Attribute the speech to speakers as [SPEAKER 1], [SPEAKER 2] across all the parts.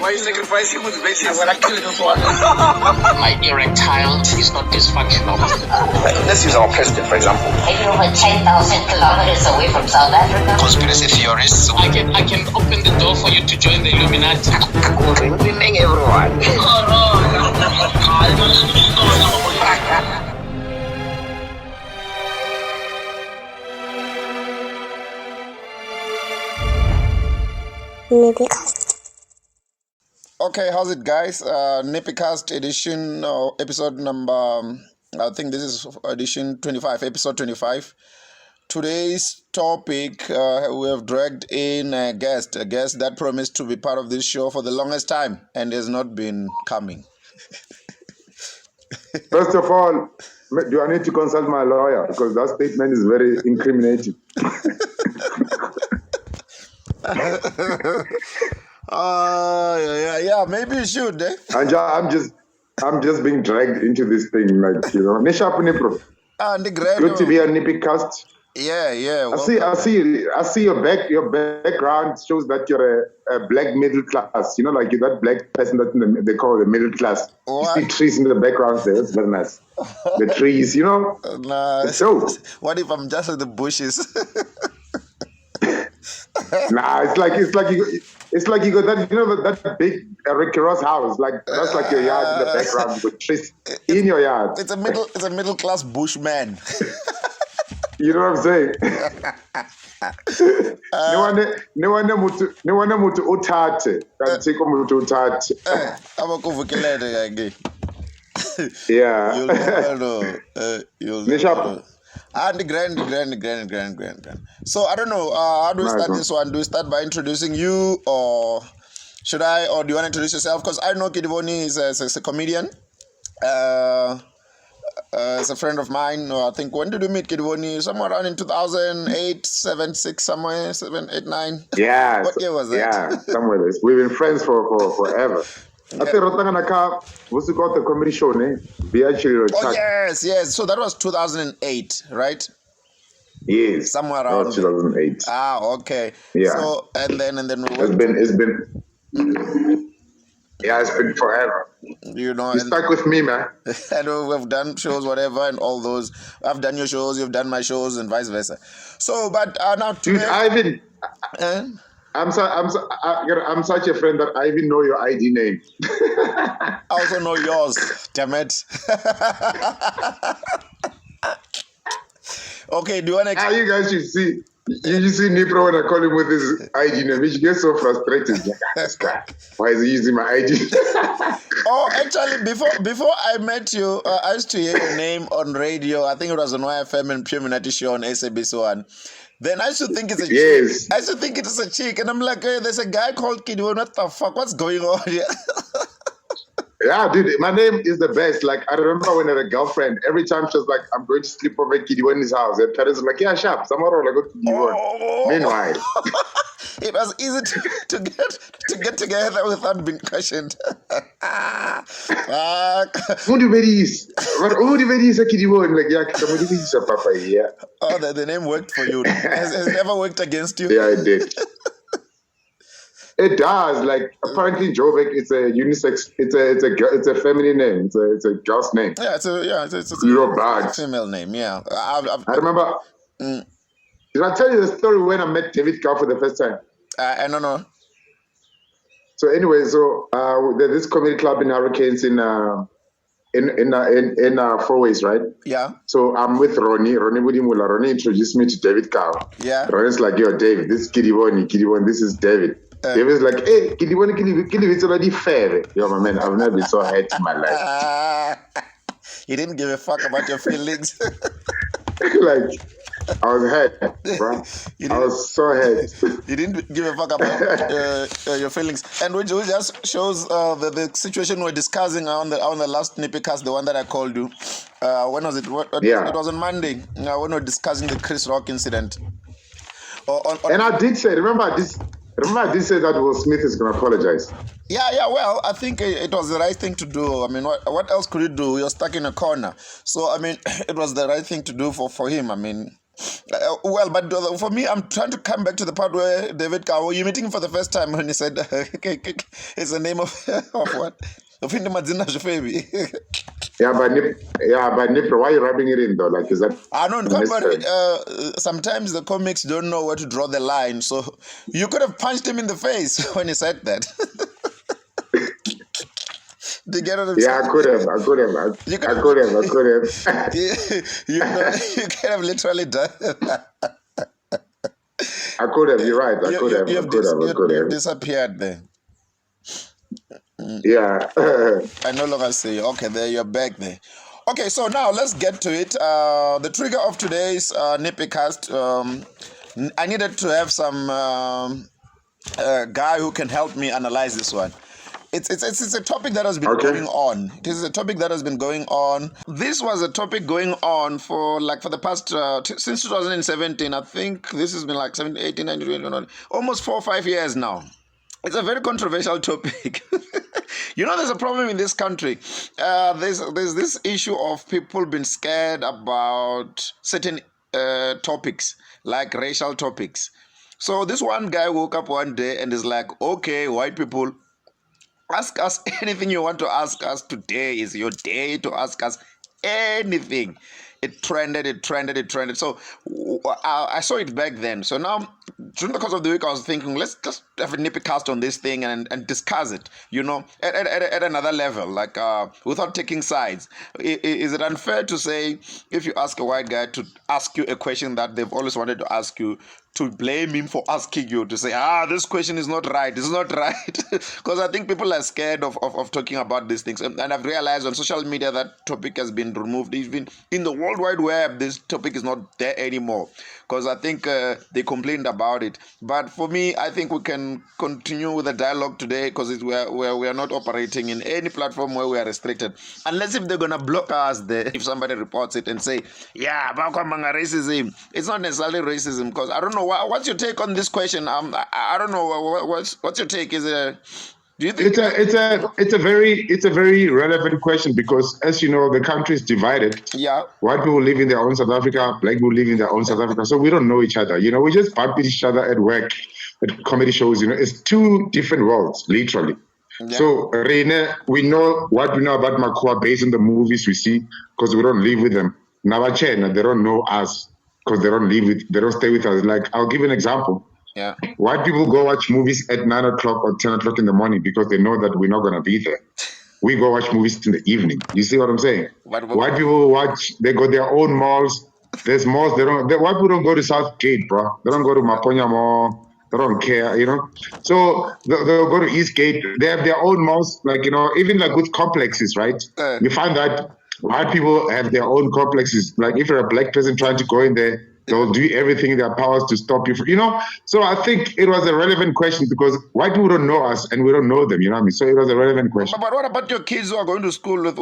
[SPEAKER 1] Why are you sacrificing with basis?
[SPEAKER 2] I'm gonna kill you for
[SPEAKER 3] My erectile is not dysfunctional.
[SPEAKER 2] Let's use our president, for example.
[SPEAKER 4] Are you over 10,000 kilometers away from South Africa?
[SPEAKER 2] Conspiracy theorists.
[SPEAKER 3] I can open the door for you to join the Illuminati.
[SPEAKER 2] Good evening, everyone.
[SPEAKER 5] NippyCast.
[SPEAKER 6] Okay, how's it, guys? NippyCast edition, episode number, I think this is edition 25, episode 25. Today's topic, we have dragged in a guest that promised to be part of this show for the longest time and has not been coming.
[SPEAKER 7] First of all, do I need to consult my lawyer? Because that statement is very incriminating.
[SPEAKER 6] Yeah, maybe you should, eh?
[SPEAKER 7] I'm just being dragged into this thing, like, you know. Nisha Punipro. Good to be on NippyCast.
[SPEAKER 6] Yeah.
[SPEAKER 7] I see your background shows that you're a black middle class. You know, like you're that black person that they call the middle class.
[SPEAKER 6] What?
[SPEAKER 7] You see trees in the background there. That's very nice. The trees, you know.
[SPEAKER 6] Nah.
[SPEAKER 7] So
[SPEAKER 6] What if I'm just in the bushes?
[SPEAKER 7] nah, it's like you got that, you know, that big Rick Ross house, like that's like your yard in the background. You got trees in your yard.
[SPEAKER 6] It's a middle class bushman.
[SPEAKER 7] You know what I'm saying? No one mutu uthathe. Kanti umuntu uthathe.
[SPEAKER 6] Abakuvukelele ke.
[SPEAKER 7] Yeah.
[SPEAKER 6] You'll
[SPEAKER 7] Nisha.
[SPEAKER 6] know. And grand. So I don't know. How do we start this one? Do we start by introducing you, or should I? Or do you want to introduce yourself? Because I know Kedibone is a comedian. It's a friend of mine. I think, when did we meet Kedibone? Somewhere around in 2008, 7, 6, somewhere 7, 8, 9.
[SPEAKER 7] Yeah.
[SPEAKER 6] What year was that?
[SPEAKER 7] Yeah, somewhere there. We've been friends for forever. I think what's it called, the comedy show, ne? We actually
[SPEAKER 6] Yes. So that was 2008, right?
[SPEAKER 7] Yes.
[SPEAKER 6] Somewhere
[SPEAKER 7] That
[SPEAKER 6] around
[SPEAKER 7] was 2008.
[SPEAKER 6] Okay.
[SPEAKER 7] Yeah.
[SPEAKER 6] So and then we
[SPEAKER 7] It's been it's been forever.
[SPEAKER 6] You know,
[SPEAKER 7] You stuck with me, man.
[SPEAKER 6] and we've done shows, whatever, and all those. I've done your shows, you've done my shows, and vice versa. So, but now
[SPEAKER 7] Dude,
[SPEAKER 6] today,
[SPEAKER 7] Ivan,
[SPEAKER 6] eh?
[SPEAKER 7] I'm such a friend that I even know your ID name.
[SPEAKER 6] I also know yours. Damn it. Okay, do you want to?
[SPEAKER 7] You guys should see. You see Nipro when I call him with his ID name, he gets so frustrated. Like, this guy, why is he using my ID?
[SPEAKER 6] Oh, actually, before I met you, I used to hear your name on radio. I think it was on YFM and Pure Minati show on SABC1. Then I used to think it's a chick. I used to think it's a chick, and I'm like, hey, there's a guy called Kedibone. What the fuck? What's going on here?
[SPEAKER 7] Yeah, dude, my name is the best. Like, I remember when I had a girlfriend, every time she was like, I'm going to sleep over at Kedibone's house. And parents were like, yeah, sharp. Somewhere I go to Kedibone.
[SPEAKER 6] Oh.
[SPEAKER 7] Meanwhile,
[SPEAKER 6] it was easy to get together without being questioned. Fuck.
[SPEAKER 7] who do you is a Kedibone? Like, yeah, somebody is a papa, yeah.
[SPEAKER 6] Oh, the name worked for you. Has it never worked against you?
[SPEAKER 7] Yeah, it did. It does. Like, apparently in Joburg, it's a unisex. It's a feminine name. It's a girl's name.
[SPEAKER 6] Yeah, it's a
[SPEAKER 7] You're bad.
[SPEAKER 6] female name. Yeah,
[SPEAKER 7] I remember. Did I tell you the story when I met David Cow for the first time?
[SPEAKER 6] I don't know.
[SPEAKER 7] So anyway, there's this comedy club in Hurricanes in Four Ways, right?
[SPEAKER 6] Yeah.
[SPEAKER 7] So I'm with Ronnie Budimula. Ronnie introduced me to David Cow.
[SPEAKER 6] Yeah.
[SPEAKER 7] Ronnie's like, yo, David, this is Kedibone, this is David. David's like, hey, Kedibone, it's already fair. Yo, my man, I've never been so hurt in my life.
[SPEAKER 6] You didn't give a fuck about your feelings.
[SPEAKER 7] Like, I was hurt, bro. I was so hurt.
[SPEAKER 6] You didn't give a fuck about your feelings, and which just shows the situation we're discussing on the last NippyCast, the one that I called you. When was it? It was on Monday. When we were discussing the Chris Rock incident.
[SPEAKER 7] And I did say, remember I did say that Will Smith is going to apologize.
[SPEAKER 6] Yeah. Well, I think it was the right thing to do. I mean, what else could you do? You're stuck in a corner. So, I mean, it was the right thing to do for him. I mean, Well, but for me, I'm trying to come back to the part where David Kawo, you're meeting him for the first time when he said, it's the name of what? Of Hindi Madzina Shufebi.
[SPEAKER 7] but Nip, why are you rubbing it in though? Like, is that
[SPEAKER 6] I know,
[SPEAKER 7] necessary?
[SPEAKER 6] but sometimes the comics don't know where to draw the line. So you could have punched him in the face when he said that. Do you get what I'm
[SPEAKER 7] Yeah,
[SPEAKER 6] saying?
[SPEAKER 7] I could have.
[SPEAKER 6] You could
[SPEAKER 7] I
[SPEAKER 6] have,
[SPEAKER 7] could have.
[SPEAKER 6] you could have literally done.
[SPEAKER 7] I could have. You're right. I could have.
[SPEAKER 6] You've disappeared there.
[SPEAKER 7] Yeah.
[SPEAKER 6] I no longer see you. Okay, there you're back there. Okay, so now let's get to it. The trigger of today's NippyCast. I needed to have some guy who can help me analyze this one. It's a topic that has been going on. It is a topic that has been going on. This was a topic going on for the past since 2017. I think this has been like 17, 18, 19, 20, almost 4 or 5 years now. It's a very controversial topic. You know, there's a problem in this country. There's this issue of people being scared about certain topics, like racial topics. So this one guy woke up one day and is like, okay, white people, ask us anything you want to ask us. Today is your day to ask us anything. It trended. So I saw it back then. So now, during the course of the week, I was thinking, let's just have a NippyCast on this thing and discuss it, you know, at another level, like without taking sides. Is it unfair to say, if you ask a white guy to ask you a question that they've always wanted to ask you, to blame him for asking you, to say, this question is not right, it's not right? Because I think people are scared of talking about these things. And I've realized on social media that topic has been removed. Even in the World Wide Web, this topic is not there anymore. Because I think they complained about it. But for me, I think we can continue with the dialogue today, because we are not operating in any platform where we are restricted. Unless if they're going to block us there, if somebody reports it and say, yeah, racism. It's not necessarily racism, because I don't know. What's your take on this question? I don't know. What's your take? Is it? Do you think
[SPEAKER 7] it's a very relevant question, because, as you know, the country is divided.
[SPEAKER 6] Yeah.
[SPEAKER 7] White people live in their own South Africa, black people live in their own South Africa. So we don't know each other. You know, we just bump each other at work, at comedy shows. You know, it's two different worlds, literally. Yeah. So, Reine, we know what we know about Makua based on the movies we see, because we don't live with them. Navachena, they don't know us because they don't stay with us. Like, I'll give you an example.
[SPEAKER 6] Yeah.
[SPEAKER 7] White people go watch movies at 9 o'clock or 10 o'clock in the morning because they know that we're not going to be there. We go watch movies in the evening. You see what I'm saying? White people they got their own malls. There's malls. White people don't go to Southgate, bro. They don't go to Maponya Mall. They don't care, you know. So they'll go to Eastgate. They have their own malls, like, you know, even like with complexes, right? You find that white people have their own complexes. Like, if you're a black person trying to go in there, they'll do everything in their powers to stop you from, you know. So I think it was a relevant question, because white people don't know us and we don't know them, you know what I mean? So it was a relevant question.
[SPEAKER 6] But what about your kids who are going to school with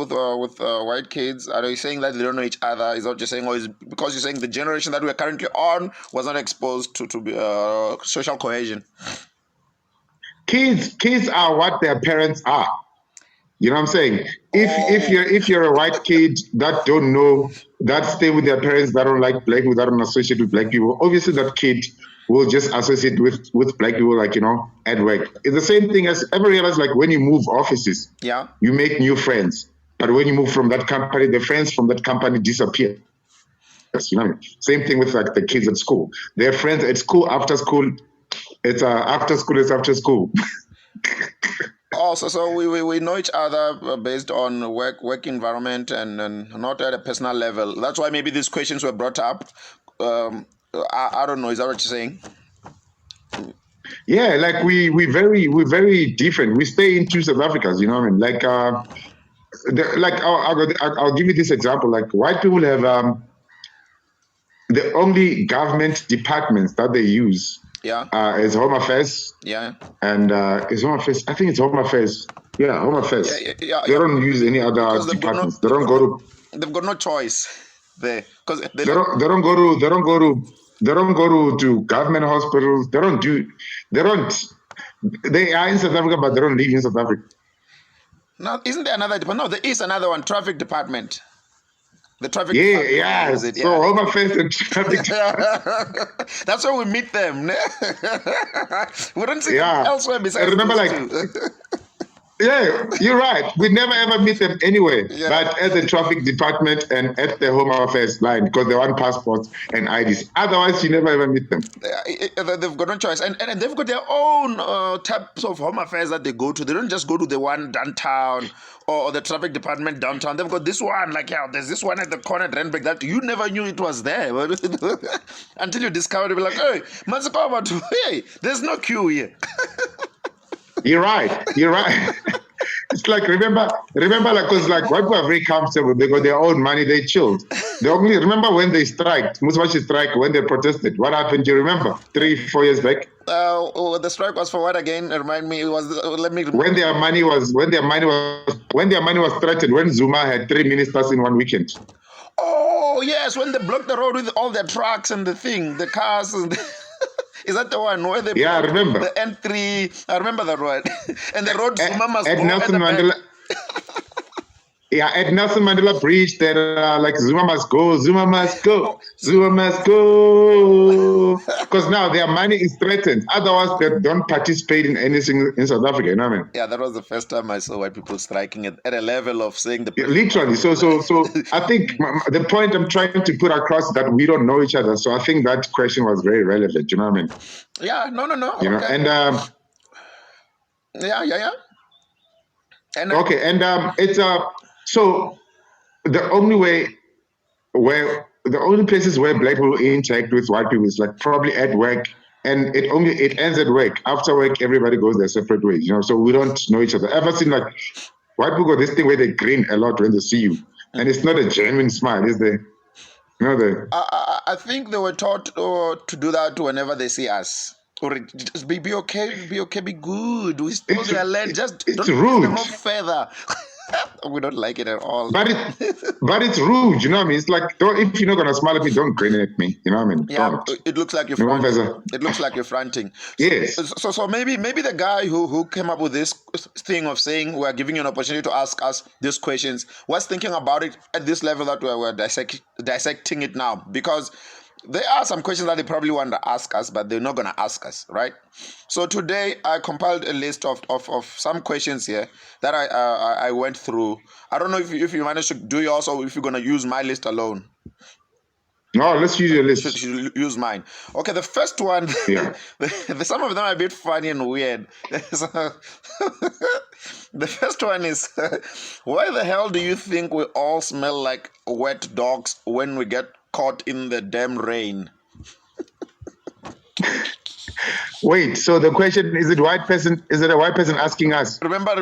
[SPEAKER 6] white kids? Are you saying that they don't know each other? Is that what you're saying? Or is because you're saying the generation that we're currently on was not exposed to social cohesion?
[SPEAKER 7] Kids are what their parents are. You know what I'm saying? If you're a white kid that don't know, that stay with their parents, that don't like black people, that don't associate with black people, obviously that kid will just associate with black people, like, you know, at work. It's the same thing as, ever realize, like, when you move offices,
[SPEAKER 6] yeah, you
[SPEAKER 7] make new friends. But when you move from that company, the friends from that company disappear. You know what I mean? Same thing with, like, the kids at school. Their friends at school, after school, it's after school.
[SPEAKER 6] Also, so we know each other based on work environment and not at a personal level. That's why maybe these questions were brought up. I don't know. Is that what you're saying?
[SPEAKER 7] Yeah, like we're very different. We stay in two South Africas. You know what I mean? Like I'll give you this example. Like, white people have the only government departments that they use.
[SPEAKER 6] Yeah.
[SPEAKER 7] Is Home Affairs.
[SPEAKER 6] Yeah.
[SPEAKER 7] And is Home Affairs. I think it's Home Affairs. Yeah, Home Affairs. Yeah, they don't use any other departments. They don't go to.
[SPEAKER 6] They've got no choice there, because
[SPEAKER 7] they don't go to government hospitals. They are in South Africa, but they don't live in South Africa.
[SPEAKER 6] Now, isn't there another department? No, there is another one, traffic department. The traffic
[SPEAKER 7] Yeah,
[SPEAKER 6] department
[SPEAKER 7] yeah.
[SPEAKER 6] use it,
[SPEAKER 7] So
[SPEAKER 6] yeah.
[SPEAKER 7] Home Affairs and traffic.
[SPEAKER 6] That's where we meet them. We don't see them
[SPEAKER 7] Yeah.
[SPEAKER 6] elsewhere besides
[SPEAKER 7] Remember,
[SPEAKER 6] those
[SPEAKER 7] like,
[SPEAKER 6] two.
[SPEAKER 7] yeah, you're right. We never ever meet them anyway.
[SPEAKER 6] Yeah.
[SPEAKER 7] But at the traffic department and at the Home Affairs line because they want passports and IDs. Otherwise, you never ever meet them.
[SPEAKER 6] They've got no choice, and they've got their own types of home affairs that they go to. They don't just go to the one downtown or the traffic department downtown. They've got this one, like, yeah, there's this one at the corner at Randburg that you never knew it was there until you discovered it. Be like, hey, Mazikova, hey, there's no queue here.
[SPEAKER 7] You're right. You're right. It's like remember, like because like white people are very comfortable. They got their own money. They chilled. They only remember when they striked. Muswashi strike when they protested. What happened? Do you remember? 3-4 years back.
[SPEAKER 6] The strike was for what again? Remind me. It was let me.
[SPEAKER 7] When their money was threatened. When Zuma had 3 ministers in one weekend.
[SPEAKER 6] Oh yes, when they blocked the road with all their trucks and the cars and. Is that the one where they?
[SPEAKER 7] Yeah, I remember
[SPEAKER 6] the N3. I remember that one. And the road Zuma must
[SPEAKER 7] at
[SPEAKER 6] go
[SPEAKER 7] Nelson
[SPEAKER 6] at the
[SPEAKER 7] Mandela. Yeah, at Nelson Mandela Bridge, there like Zuma must go, Zuma must go, Zuma must go. Because now their money is threatened. Otherwise, they don't participate in anything in South Africa. You know what I mean?
[SPEAKER 6] Yeah, that was the first time I saw white people striking at a level of saying the.
[SPEAKER 7] Yeah, literally. So I think the point I'm trying to put across is that we don't know each other. So I think that question was very relevant. You know what I mean?
[SPEAKER 6] Yeah. No.
[SPEAKER 7] You know,
[SPEAKER 6] okay.
[SPEAKER 7] and
[SPEAKER 6] Yeah. And
[SPEAKER 7] okay, and it's so the only places where black people interact with white people is like probably at work, and it ends at work. After work, everybody goes their separate ways. You know, so we don't know each other. Ever seen like white people got this thing where they grin a lot when they see you, and it's not a genuine smile, is there? You know the.
[SPEAKER 6] I think they were taught to do that whenever they see us. Or just be okay, be good. We still their land. Just
[SPEAKER 7] it's
[SPEAKER 6] don't
[SPEAKER 7] rude.
[SPEAKER 6] No further. We don't like it at all.
[SPEAKER 7] But it's rude, you know what I mean? It's like if you're not gonna smile at me, don't grin at me. You know what I mean?
[SPEAKER 6] Yeah,
[SPEAKER 7] don't.
[SPEAKER 6] it looks like you're
[SPEAKER 7] No,
[SPEAKER 6] fronting. It looks like you're fronting.
[SPEAKER 7] Yes.
[SPEAKER 6] So maybe the guy who came up with this thing of saying we're giving you an opportunity to ask us these questions was thinking about it at this level that we're dissecting it now, because there are some questions that they probably want to ask us, but they're not going to ask us, right? So today I compiled a list of some questions here that I went through. I don't know if you managed to do yours or if you're going to use my list alone.
[SPEAKER 7] No, let's use your list.
[SPEAKER 6] Should use mine. Okay, the first one,
[SPEAKER 7] Yeah.
[SPEAKER 6] Some of them are a bit funny and weird. The first one is, why the hell do you think we all smell like wet dogs when we get caught in the damn rain?
[SPEAKER 7] Wait, so the question is it a white person asking us?
[SPEAKER 6] Remember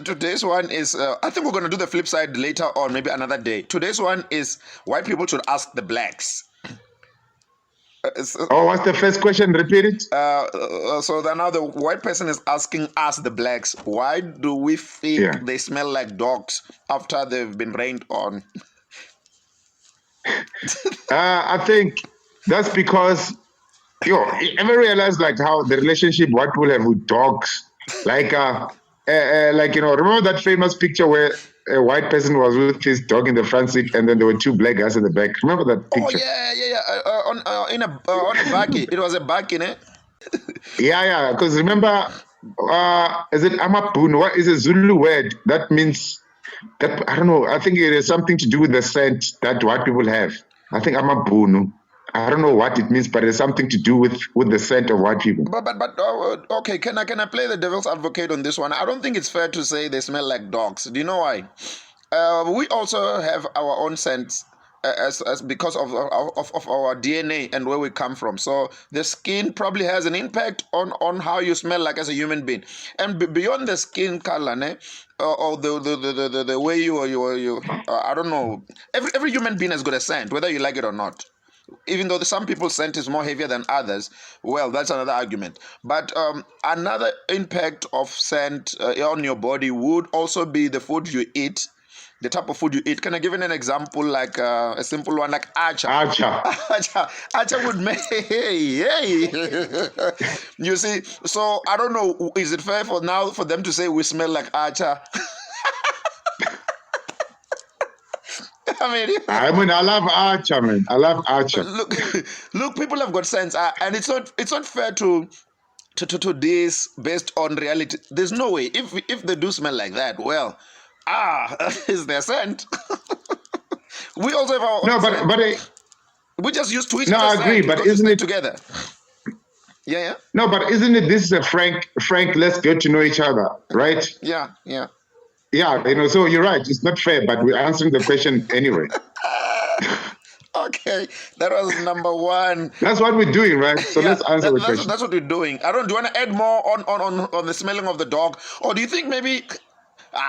[SPEAKER 6] today's one is I think we're going to do the flip side later on, maybe another day. Today's one is white people should ask the blacks.
[SPEAKER 7] What's the first question? Repeat it.
[SPEAKER 6] So then now the white person is asking us, the blacks, why do we think they smell like dogs after they've been rained on?
[SPEAKER 7] I think that's because ever realize like how the relationship white people have with dogs, like remember that famous picture where a white person was with his dog in the front seat and then there were 2 black guys in the back. Remember that picture?
[SPEAKER 6] Oh yeah. On a bakkie. It was a bakkie, eh?
[SPEAKER 7] Yeah. Because remember, is it Amapun? What is a Zulu word that means? That I don't know. I think it has something to do with the scent that white people have. I think Amapunu. I don't know what it means, but it's something to do with the scent of white people.
[SPEAKER 6] But okay, can I play the devil's advocate on this one? I don't think it's fair to say they smell like dogs. Do you know why? We also have our own scents as because of our DNA and where we come from. So the skin probably has an impact on how you smell like as a human being, and beyond the skin color, or the way you I don't know. Every human being has got a scent, whether you like it or not. Even though some people's scent is more heavier than others, well, that's another argument. But another impact of scent on your body would also be the food you eat, the type of food you eat. Can I give you an example, like a simple one, like acha? Acha would make, hey. You see, so I don't know, is it fair for them to say we smell like acha?
[SPEAKER 7] I mean, I love Archer, man. I love Archer.
[SPEAKER 6] Look, people have got sense, and it's not fair to this based on reality. There's no way. If they do smell like that, well, is their scent. We also have our own scent.
[SPEAKER 7] But
[SPEAKER 6] we just used to each
[SPEAKER 7] no, I
[SPEAKER 6] other's
[SPEAKER 7] agree.
[SPEAKER 6] scent
[SPEAKER 7] But
[SPEAKER 6] because we
[SPEAKER 7] isn't
[SPEAKER 6] stay
[SPEAKER 7] it
[SPEAKER 6] together? Yeah.
[SPEAKER 7] No, but isn't it? This is a frank. Let's get to know each other, right?
[SPEAKER 6] Yeah.
[SPEAKER 7] Yeah, So you're right. It's not fair, but we're answering the question anyway.
[SPEAKER 6] Okay, that was number one.
[SPEAKER 7] That's what we're doing, right? So let's answer the question.
[SPEAKER 6] That's what we're doing. Do you want to add more on the smelling of the dog, or do you think maybe?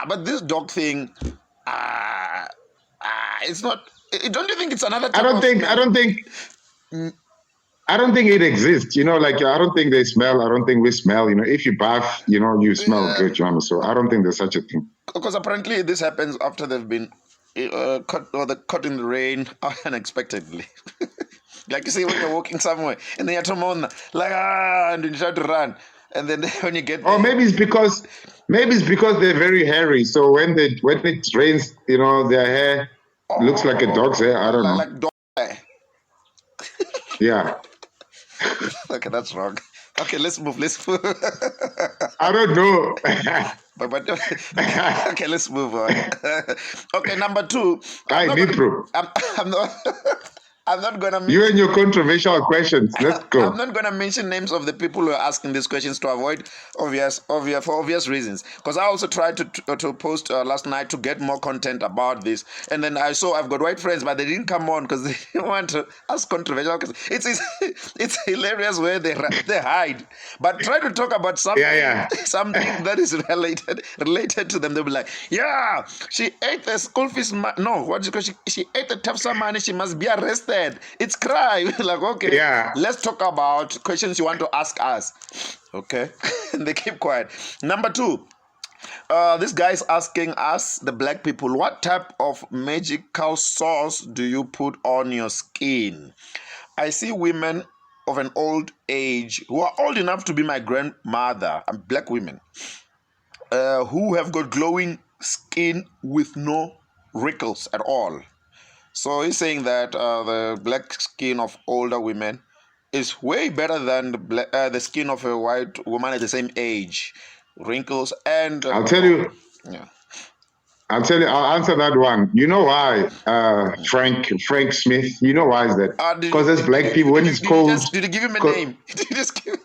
[SPEAKER 6] But this dog thing, it's not. Don't you think it's another? Type
[SPEAKER 7] I don't think it exists. I don't think they smell. I don't think we smell. If you bath, you smell good, So I don't think there's such a thing.
[SPEAKER 6] Because apparently this happens after they've been caught in the rain unexpectedly. Like you see when you're walking somewhere and then you're and you try to run, and then when you get there,
[SPEAKER 7] maybe it's because they're very hairy. So when it rains, their hair looks like a dog's hair. I don't know.
[SPEAKER 6] Like dog hair.
[SPEAKER 7] Yeah.
[SPEAKER 6] Okay, that's wrong. Okay, let's move.
[SPEAKER 7] I don't know.
[SPEAKER 6] but okay, let's move on. Okay, number two. I'm not gonna.
[SPEAKER 7] You and your controversial questions. Let's go.
[SPEAKER 6] I'm not gonna mention names of the people who are asking these questions to avoid for obvious reasons. Because I also tried to post last night to get more content about this, and then I've got white friends, but they didn't come on because they didn't want to ask controversial questions. It's hilarious where they hide, but try to talk about something something that is related to them. They'll be like, yeah, she ate the school fees. She ate the tafsa money. She must be arrested. It's crime. Like, okay, let's talk about questions you want to ask us. Okay. And they keep quiet. Number two, this guy is asking us, the black people, what type of magical sauce do you put on your skin? I see women of an old age who are old enough to be my grandmother, and black women, who have got glowing skin with no wrinkles at all. So he's saying that the black skin of older women is way better than the skin of a white woman at the same age. Wrinkles and...
[SPEAKER 7] I'll tell you.
[SPEAKER 6] Yeah.
[SPEAKER 7] I'll answer that one. You know why, Frank Smith? You know why is that? Because as black people, when it's cold...
[SPEAKER 6] Did you give him a name? Did you just give...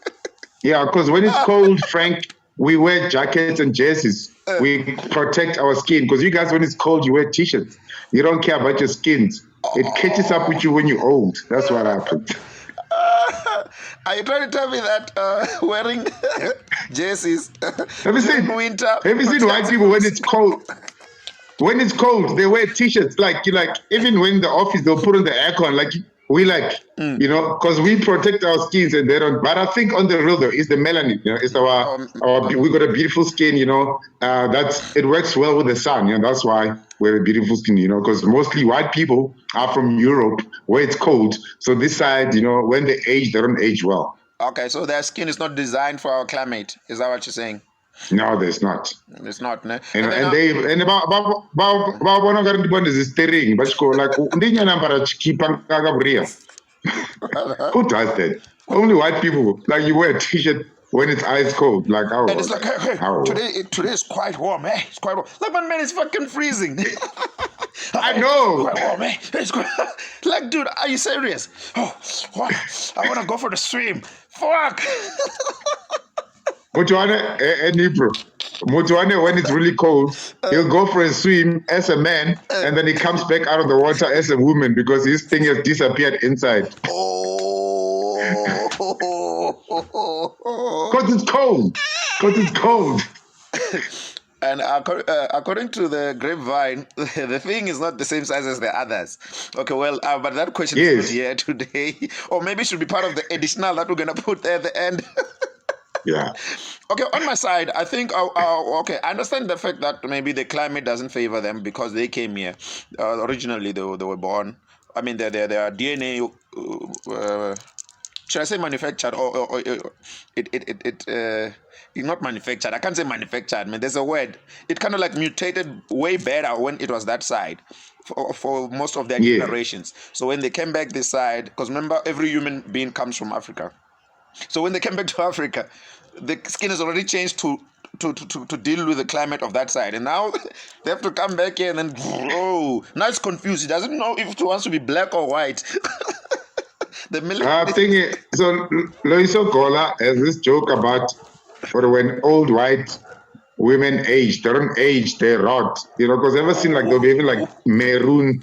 [SPEAKER 7] Yeah, because when it's cold, Frank, we wear jackets and jerseys. We protect our skin. Because you guys, when it's cold, you wear t-shirts. You don't care about your skins. It catches up with you when you're old. That's what happens.
[SPEAKER 6] Are you trying to tell me that wearing jerseys
[SPEAKER 7] have you seen
[SPEAKER 6] winter?
[SPEAKER 7] Have you seen white people when it's cold? When it's cold, they wear t-shirts. Even when in the office, they'll put on the aircon. Because we protect our skins and they don't. But I think on the real though, it's the melanin. It's we got a beautiful skin. It works well with the sun. That's why we have a beautiful skin. Because mostly white people are from Europe where it's cold. So this side, when they age, they don't age well.
[SPEAKER 6] Okay, so their skin is not designed for our climate. Is that what you're saying?
[SPEAKER 7] No, there's not.
[SPEAKER 6] It's not, ne?
[SPEAKER 7] And about one of the is steering, but who does that? Only white people. Like you wear a t-shirt when it's ice cold. Like how?
[SPEAKER 6] And it's like, hey, today is quite warm, eh? It's quite warm. Like, but man, it's fucking freezing.
[SPEAKER 7] I know.
[SPEAKER 6] Quite warm, eh? It's quite... Like, dude, are you serious? Oh, what? I want to go for the swim. Fuck.
[SPEAKER 7] Mutuane, when it's really cold, he'll go for a swim as a man, and then he comes back out of the water as a woman because his thing has disappeared inside.
[SPEAKER 6] Oh.
[SPEAKER 7] Because it's cold.
[SPEAKER 6] And according to the grapevine, the thing is not the same size as the others. Okay, well, but that question is not here today. Or maybe it should be part of the additional that we're going to put there at the end.
[SPEAKER 7] Yeah.
[SPEAKER 6] Okay, on my side, I think, I understand the fact that maybe the climate doesn't favor them because they came here. Originally, they were born. I mean, their DNA should I say manufactured or not manufactured? I can't say manufactured. I mean, there's a word. It kind of like mutated way better when it was that side for most of their generations. So when they came back this side, because remember, every human being comes from Africa. So when they came back to Africa, the skin has already changed to deal with the climate of that side, and now they have to come back here and then now it's confused. It doesn't know if it wants to be black or white.
[SPEAKER 7] I think so. Loiso Gola has this joke about for when old white women age, they don't age, they rot. Because ever seen like they'll be even like maroon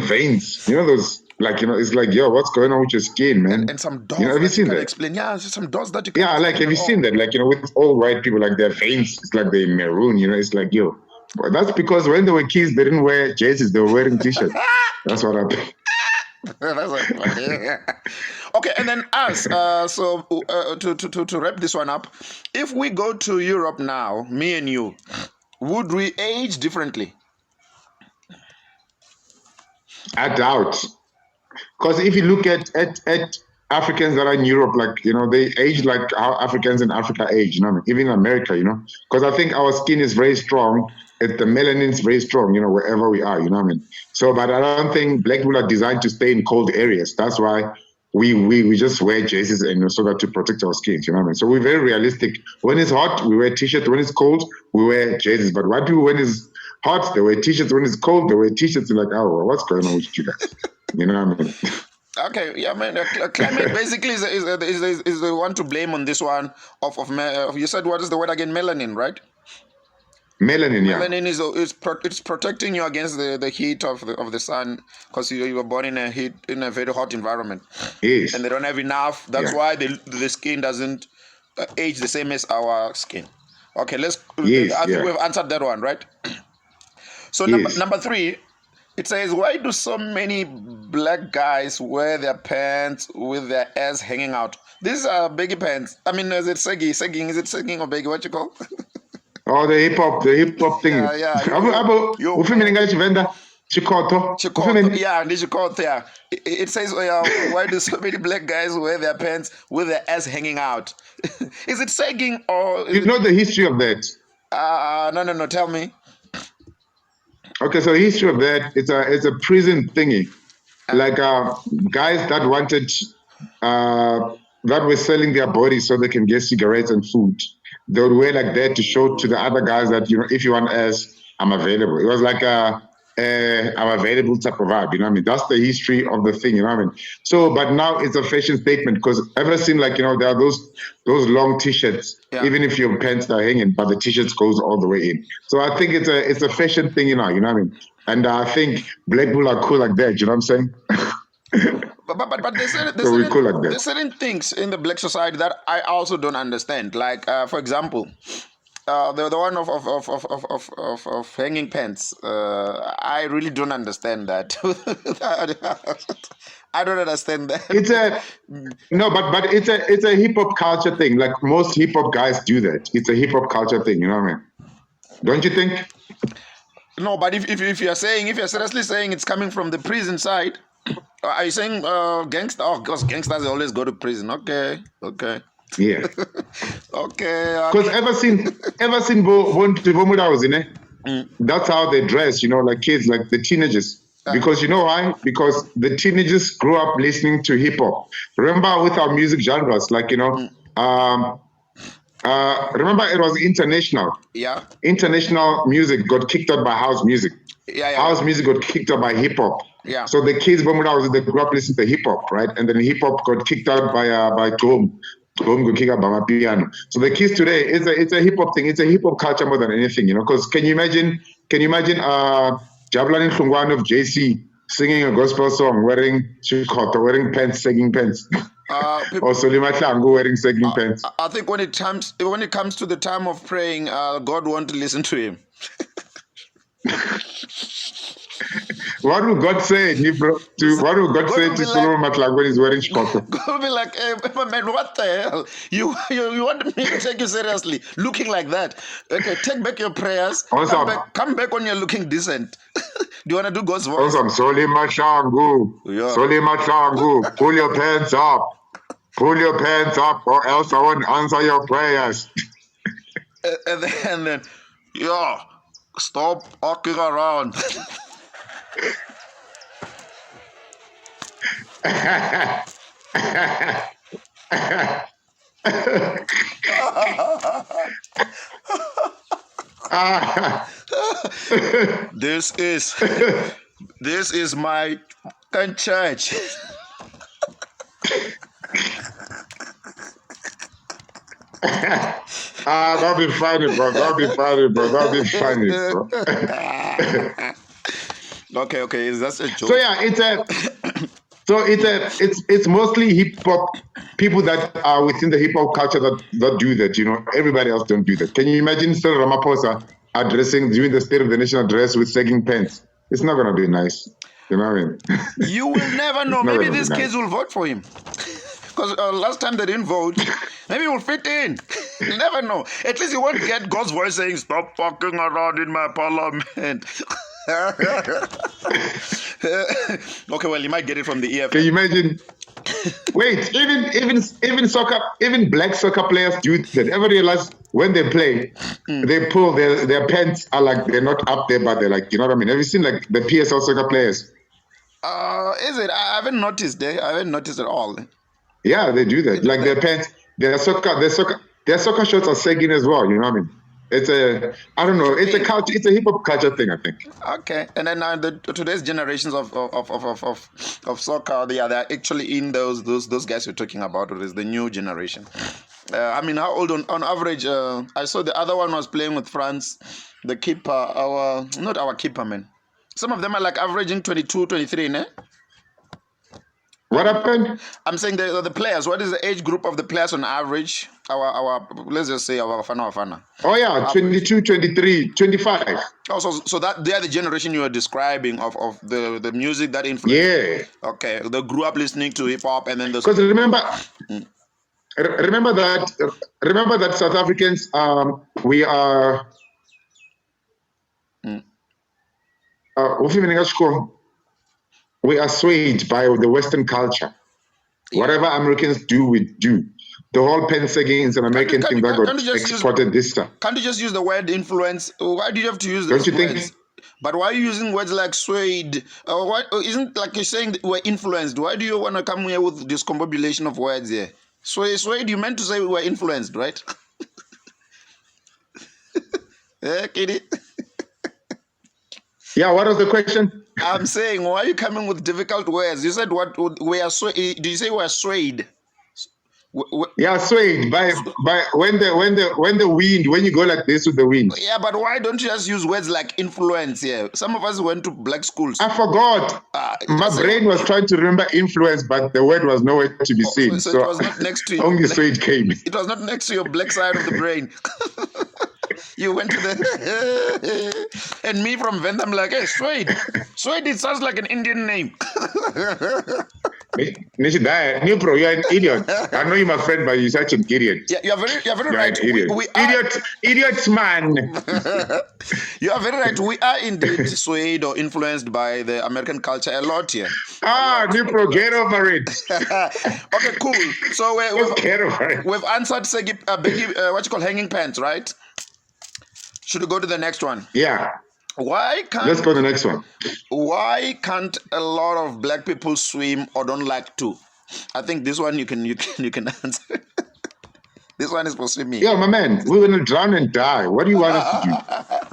[SPEAKER 7] veins. Those like it's like, yo, what's going on with your skin, man?
[SPEAKER 6] And some dots.
[SPEAKER 7] Have you seen that?
[SPEAKER 6] Explain. Yeah, some dots that you can.
[SPEAKER 7] Yeah, like have you seen that? Like with old white people, like their veins, it's like they're maroon. It's like, yo, but that's because when they were kids, they didn't wear jerseys, they were wearing t-shirts. That's what happened.
[SPEAKER 6] Okay, and then us. So to wrap this one up, if we go to Europe now, me and you, would we age differently?
[SPEAKER 7] I doubt, because if you look at Africans that are in Europe, like they age like how Africans in Africa age. Even in America, because I think our skin is very strong. The melanin is very strong, wherever we are. So, but I don't think black people are designed to stay in cold areas. That's why we just wear jerseys and so that to protect our skins. So we're very realistic. When it's hot, we wear t-shirts. When it's cold, we wear jerseys. But white people, when it's hot, they wear t-shirts. When it's cold, they wear t-shirts. Like, oh, well, what's going on with you guys?
[SPEAKER 6] Okay, yeah, man. Climate basically is the one to blame on this one. You said what is the word again? Melanin, right?
[SPEAKER 7] Melanin, yeah.
[SPEAKER 6] Melanin it's protecting you against the heat of the sun, because you were born in a very hot environment.
[SPEAKER 7] Yes.
[SPEAKER 6] And they don't have enough. That's why the skin doesn't age the same as our skin. Okay, I think we've answered that one, right? So number 3, it says, why do so many black guys wear their pants with their ass hanging out? These are baggy pants. I mean, is it sagging? Is it sagging or baggy? What you call?
[SPEAKER 7] Oh, the hip hop thing.
[SPEAKER 6] Yeah.
[SPEAKER 7] Chikoto.
[SPEAKER 6] Yeah, Chikoto, yeah. It says, why do so many black guys wear their pants with their ass hanging out? Is it sagging or...
[SPEAKER 7] You know the history of that?
[SPEAKER 6] No, tell me.
[SPEAKER 7] Okay, so the history of that, it's a prison thingy. Like guys that wanted, that were selling their bodies so they can get cigarettes and food. They would wear like that to show to the other guys that, if you want ass, I'm available. It was like I'm available type of vibe, That's the history of the thing, So, but now it's a fashion statement, because ever seen like, there are those long t-shirts, even if your pants are hanging, but the t-shirts goes all the way in. So I think it's a fashion thing, And I think black people are cool like that, you know what I'm saying?
[SPEAKER 6] But there's certain things in the black society that I also don't understand. Like, for example, the one of hanging pants. I really don't understand that. I don't understand that.
[SPEAKER 7] It's a hip hop culture thing. Like most hip hop guys do that. It's a hip hop culture thing. You know what I mean? Don't you think?
[SPEAKER 6] No, but if you're seriously saying it's coming from the prison side. Are you saying gangster? Oh, because gangsters always go to prison. Okay.
[SPEAKER 7] Yeah.
[SPEAKER 6] Okay.
[SPEAKER 7] Because ever seen Bo Mulaudzi, that's how they dress, like kids, like the teenagers. Because you know why? Because the teenagers grew up listening to hip hop. Remember with our music genres, like remember it was international.
[SPEAKER 6] Yeah.
[SPEAKER 7] International music got kicked out by house music.
[SPEAKER 6] Yeah.
[SPEAKER 7] House music got kicked out by hip hop.
[SPEAKER 6] Yeah.
[SPEAKER 7] So the kids, they grew up listening to hip hop, right? And then hip hop got kicked out by Tom. Tom got kicked out by my piano. So the kids today, it's a hip hop thing. It's a hip hop culture more than anything, Because can you imagine Jabulani Hlungwane of JC singing a gospel song, wearing chikoto, wearing pants, sagging pants? Or Solima Tlangu wearing sagging pants?
[SPEAKER 6] I think when it comes to the time of praying, God won't listen to him.
[SPEAKER 7] What would God say, bro? What would God say to Solomon Matlag when he's wearing chikoto?
[SPEAKER 6] God will be like, hey, man, what the hell? You want me to take you seriously, looking like that? Okay, take back your prayers. Come back when you're looking decent. Do you want to do God's voice?
[SPEAKER 7] Awesome. Solima Tlangu. Solima Tlangu. Pull your pants up. Pull your pants up or else I won't answer your prayers.
[SPEAKER 6] And then, yeah, stop walking around. This is my church.
[SPEAKER 7] That'll be funny, bro. That'll be funny, bro.
[SPEAKER 6] Okay, that's a joke.
[SPEAKER 7] So yeah, it's mostly hip hop people that are within the hip hop culture that do that. You know, everybody else don't do that. Can you imagine Cyril Ramaphosa doing the State of the Nation address with sagging pants? It's not gonna be nice. You know what I mean?
[SPEAKER 6] You will never know. Maybe these kids will vote for him. Because last time they didn't vote. Maybe he will fit in. You never know. At least you won't get God's voice saying, "Stop fucking around in my parliament." Okay, well, you might get it from the EFF.
[SPEAKER 7] Can you imagine? Wait, even soccer, even black soccer players do that. Ever realize when they play, they pull their pants are like they're not up there, but they're like, you know what I mean? Have you seen like the PSL soccer players?
[SPEAKER 6] Is it? I haven't noticed. I haven't noticed at all.
[SPEAKER 7] Yeah, they do that. Like their pants, their soccer shorts are sagging as well. You know what I mean? It's I don't know. It's a culture. It's a hip hop culture thing, I think.
[SPEAKER 6] Okay, and then today's generations of soccer, they're actually in those guys you're talking about. Or is the new generation? I mean, how old on average? I saw the other one was playing with France. The keeper, not our keeper, man. Some of them are like averaging 22, 23, ne?
[SPEAKER 7] What happened?
[SPEAKER 6] I'm saying the players. What is the age group of the players on average? Our let's just say our Fana.
[SPEAKER 7] Oh yeah, 22, 23, 25.
[SPEAKER 6] Oh, so that they are the generation you are describing of the music that influenced.
[SPEAKER 7] Yeah.
[SPEAKER 6] Okay, they grew up listening to hip hop and then
[SPEAKER 7] because remember that South Africans we are we are swayed by the Western culture. Yeah. Whatever Americans do, we do. The whole pen sagging is an American thing that got exported this time.
[SPEAKER 6] Can't you just use the word influence? Why do you have to use those words? Don't you think? But why are you using words like swayed? Why isn't like you're saying that we're influenced? Why do you want to come here with this combination of words here? Swayed, you meant to say we were influenced, right? Yeah, kiddie.
[SPEAKER 7] Yeah, what was the question?
[SPEAKER 6] I'm saying, why are you coming with difficult words? You said what we are swayed. Do you say we are swayed?
[SPEAKER 7] Yeah, swayed by when the wind, when you go like this with the wind.
[SPEAKER 6] Yeah, but why don't you just use words like influence here? Some of us went to black schools.
[SPEAKER 7] I forgot. My brain was trying to remember influence, but the word was nowhere to be seen.
[SPEAKER 6] So it was not next to you.
[SPEAKER 7] Only swayed came.
[SPEAKER 6] It was not next to your black side of the brain. You went to the and me from Venda, I'm like, hey, Swade. Swade, it sounds like an Indian name.
[SPEAKER 7] Bro, you're an idiot. I know you're my friend, but you're such an idiot.
[SPEAKER 6] Yeah, you're very right.
[SPEAKER 7] An idiot. Idiots, man.
[SPEAKER 6] You are very right. We are indeed swayed or influenced by the American culture a lot here.
[SPEAKER 7] Bro, get over it.
[SPEAKER 6] Okay, cool. So we've answered Becky, hanging pants, right? Should we go to the next one?
[SPEAKER 7] Yeah. Let's go to the next one.
[SPEAKER 6] Why can't a lot of black people swim or don't like to? I think this one you can answer. This one is for swimming.
[SPEAKER 7] Yeah, my man, we're gonna drown and die. What do you want us to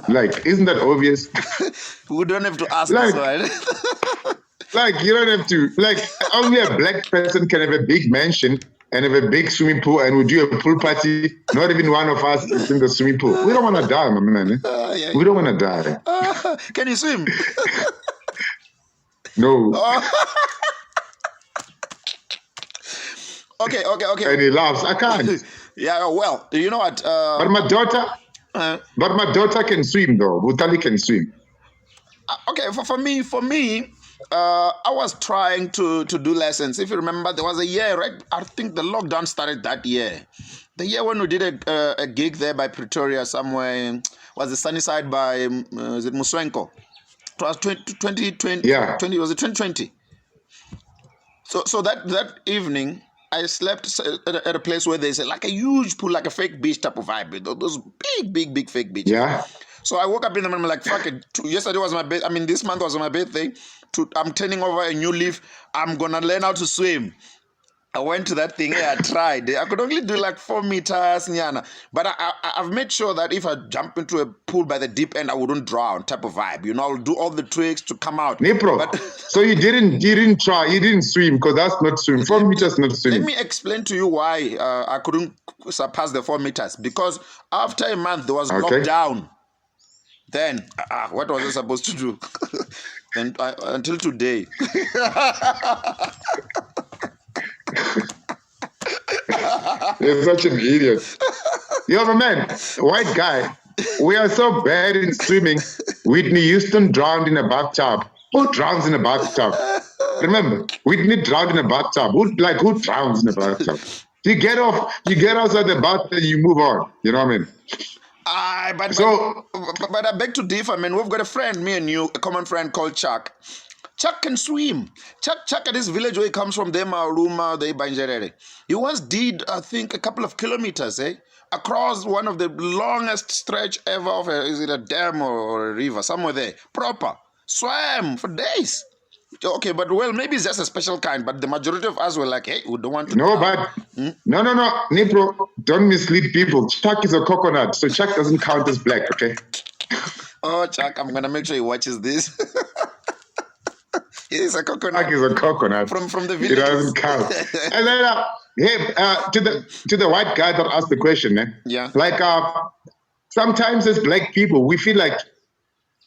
[SPEAKER 7] do? Like, isn't that obvious?
[SPEAKER 6] We don't have to ask this one.
[SPEAKER 7] Like, you don't have to. Like, only a black person can have a big mansion and have a big swimming pool, and we do a pool party. Not even one of us is in the swimming pool. We don't want to die, my man. We don't want to die.
[SPEAKER 6] Can you swim?
[SPEAKER 7] No.
[SPEAKER 6] Okay.
[SPEAKER 7] And he laughs. I can't.
[SPEAKER 6] Yeah, well, you know what?
[SPEAKER 7] But my daughter can swim, though. Butali can swim.
[SPEAKER 6] Okay, for me, I was trying to do lessons. If you remember, there was a year, right? I think the lockdown started that year. The year when we did a gig there by Pretoria somewhere, was the sunny side by is it Muswenko? It was 2020.
[SPEAKER 7] Yeah.
[SPEAKER 6] Was it 2020? So that evening, I slept at a place where there's like a huge pool, like a fake beach type of vibe. Those big fake beaches.
[SPEAKER 7] Yeah.
[SPEAKER 6] So I woke up in the morning, I'm like, fuck it. Yesterday was my birthday. I mean, this month was my birthday. I'm turning over a new leaf. I'm gonna learn how to swim. I went to that thing. I tried. I could only do like 4 meters, nyana. But I've made sure that if I jump into a pool by the deep end, I wouldn't drown. Type of vibe. I'll do all the tricks to come out.
[SPEAKER 7] Nipro.
[SPEAKER 6] But
[SPEAKER 7] So you didn't try. You didn't swim because that's not swimming. 4 meters not swimming.
[SPEAKER 6] Let me explain to you why I couldn't surpass the 4 meters. Because after a month, there was lockdown. Then, what was I supposed to do? Then until today.
[SPEAKER 7] You're such an idiot. You're a man, white guy. We are so bad in swimming. Whitney Houston drowned in a bathtub. Who drowns in a bathtub? Remember, Whitney drowned in a bathtub. Who drowns in a bathtub? You get outside the bath and you move on. You know what I mean?
[SPEAKER 6] But I beg to differ, man. We've got a friend, me and you, a common friend called Chuck. Chuck can swim. Chuck at this village where he comes from, he once did, I think, a couple of kilometers, across one of the longest stretch ever of is it a dam or a river, somewhere there. Proper. Swam for days. Okay, but well, maybe it's just a special kind, but the majority of us were like, hey, we don't want to.
[SPEAKER 7] No, but no, Nipro, don't mislead people. Chuck is a coconut, so Chuck doesn't count as black, okay?
[SPEAKER 6] Oh, Chuck, I'm gonna make sure he watches this. He's a coconut.
[SPEAKER 7] Chuck is a coconut
[SPEAKER 6] from the village.
[SPEAKER 7] It doesn't count. And then, to the white guy that asked the question,
[SPEAKER 6] yeah,
[SPEAKER 7] like sometimes as black people, we feel like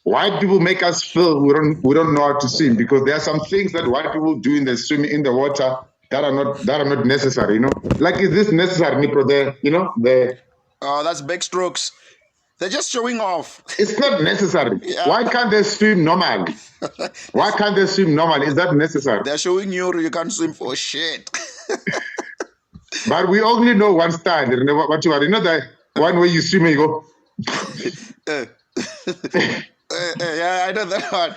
[SPEAKER 7] white people make us feel we don't know how to swim because there are some things that white people do in the swimming in the water that are not necessary. Like is this necessary, Nipro?
[SPEAKER 6] Oh, that's backstrokes. They're just showing off.
[SPEAKER 7] It's not necessary.
[SPEAKER 6] Yeah.
[SPEAKER 7] Why can't they swim normally? Why can't they swim normally? Is that necessary?
[SPEAKER 6] They're showing you can't swim for shit.
[SPEAKER 7] But we only know one style. What you are, that one way you swim and you go.
[SPEAKER 6] Yeah, I know that one.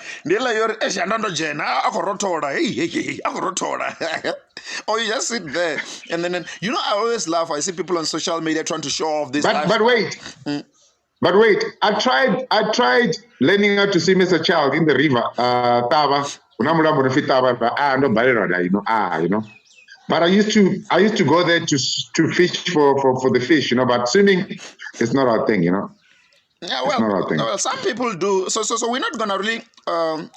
[SPEAKER 6] Or you just sit there and then I always laugh. I see people on social media trying to show off this.
[SPEAKER 7] But wait, I tried learning how to swim as a child in the river, Tava. But I used to go there to fish for the fish, but swimming is not our thing,
[SPEAKER 6] Yeah, well, some people do. So we're not gonna really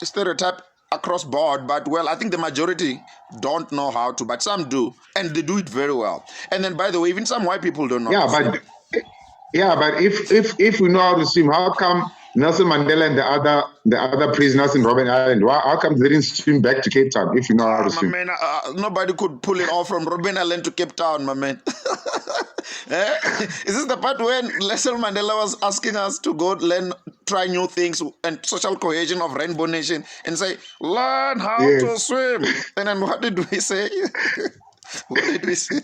[SPEAKER 6] stereotype across board, but well, I think the majority don't know how to, but some do, and they do it very well. And then, by the way, even some white people don't know.
[SPEAKER 7] Yeah, but if we know how to swim, how come Nelson Mandela and the other prisoners in Robben Island, how come they didn't swim back to Cape Town if you know how to swim?
[SPEAKER 6] Man, nobody could pull it off from Robben Island to Cape Town, my man. Is this the part when Nelson Mandela was asking us to go try new things and social cohesion of Rainbow Nation and say, learn how to swim? And then what did we say? What did we say?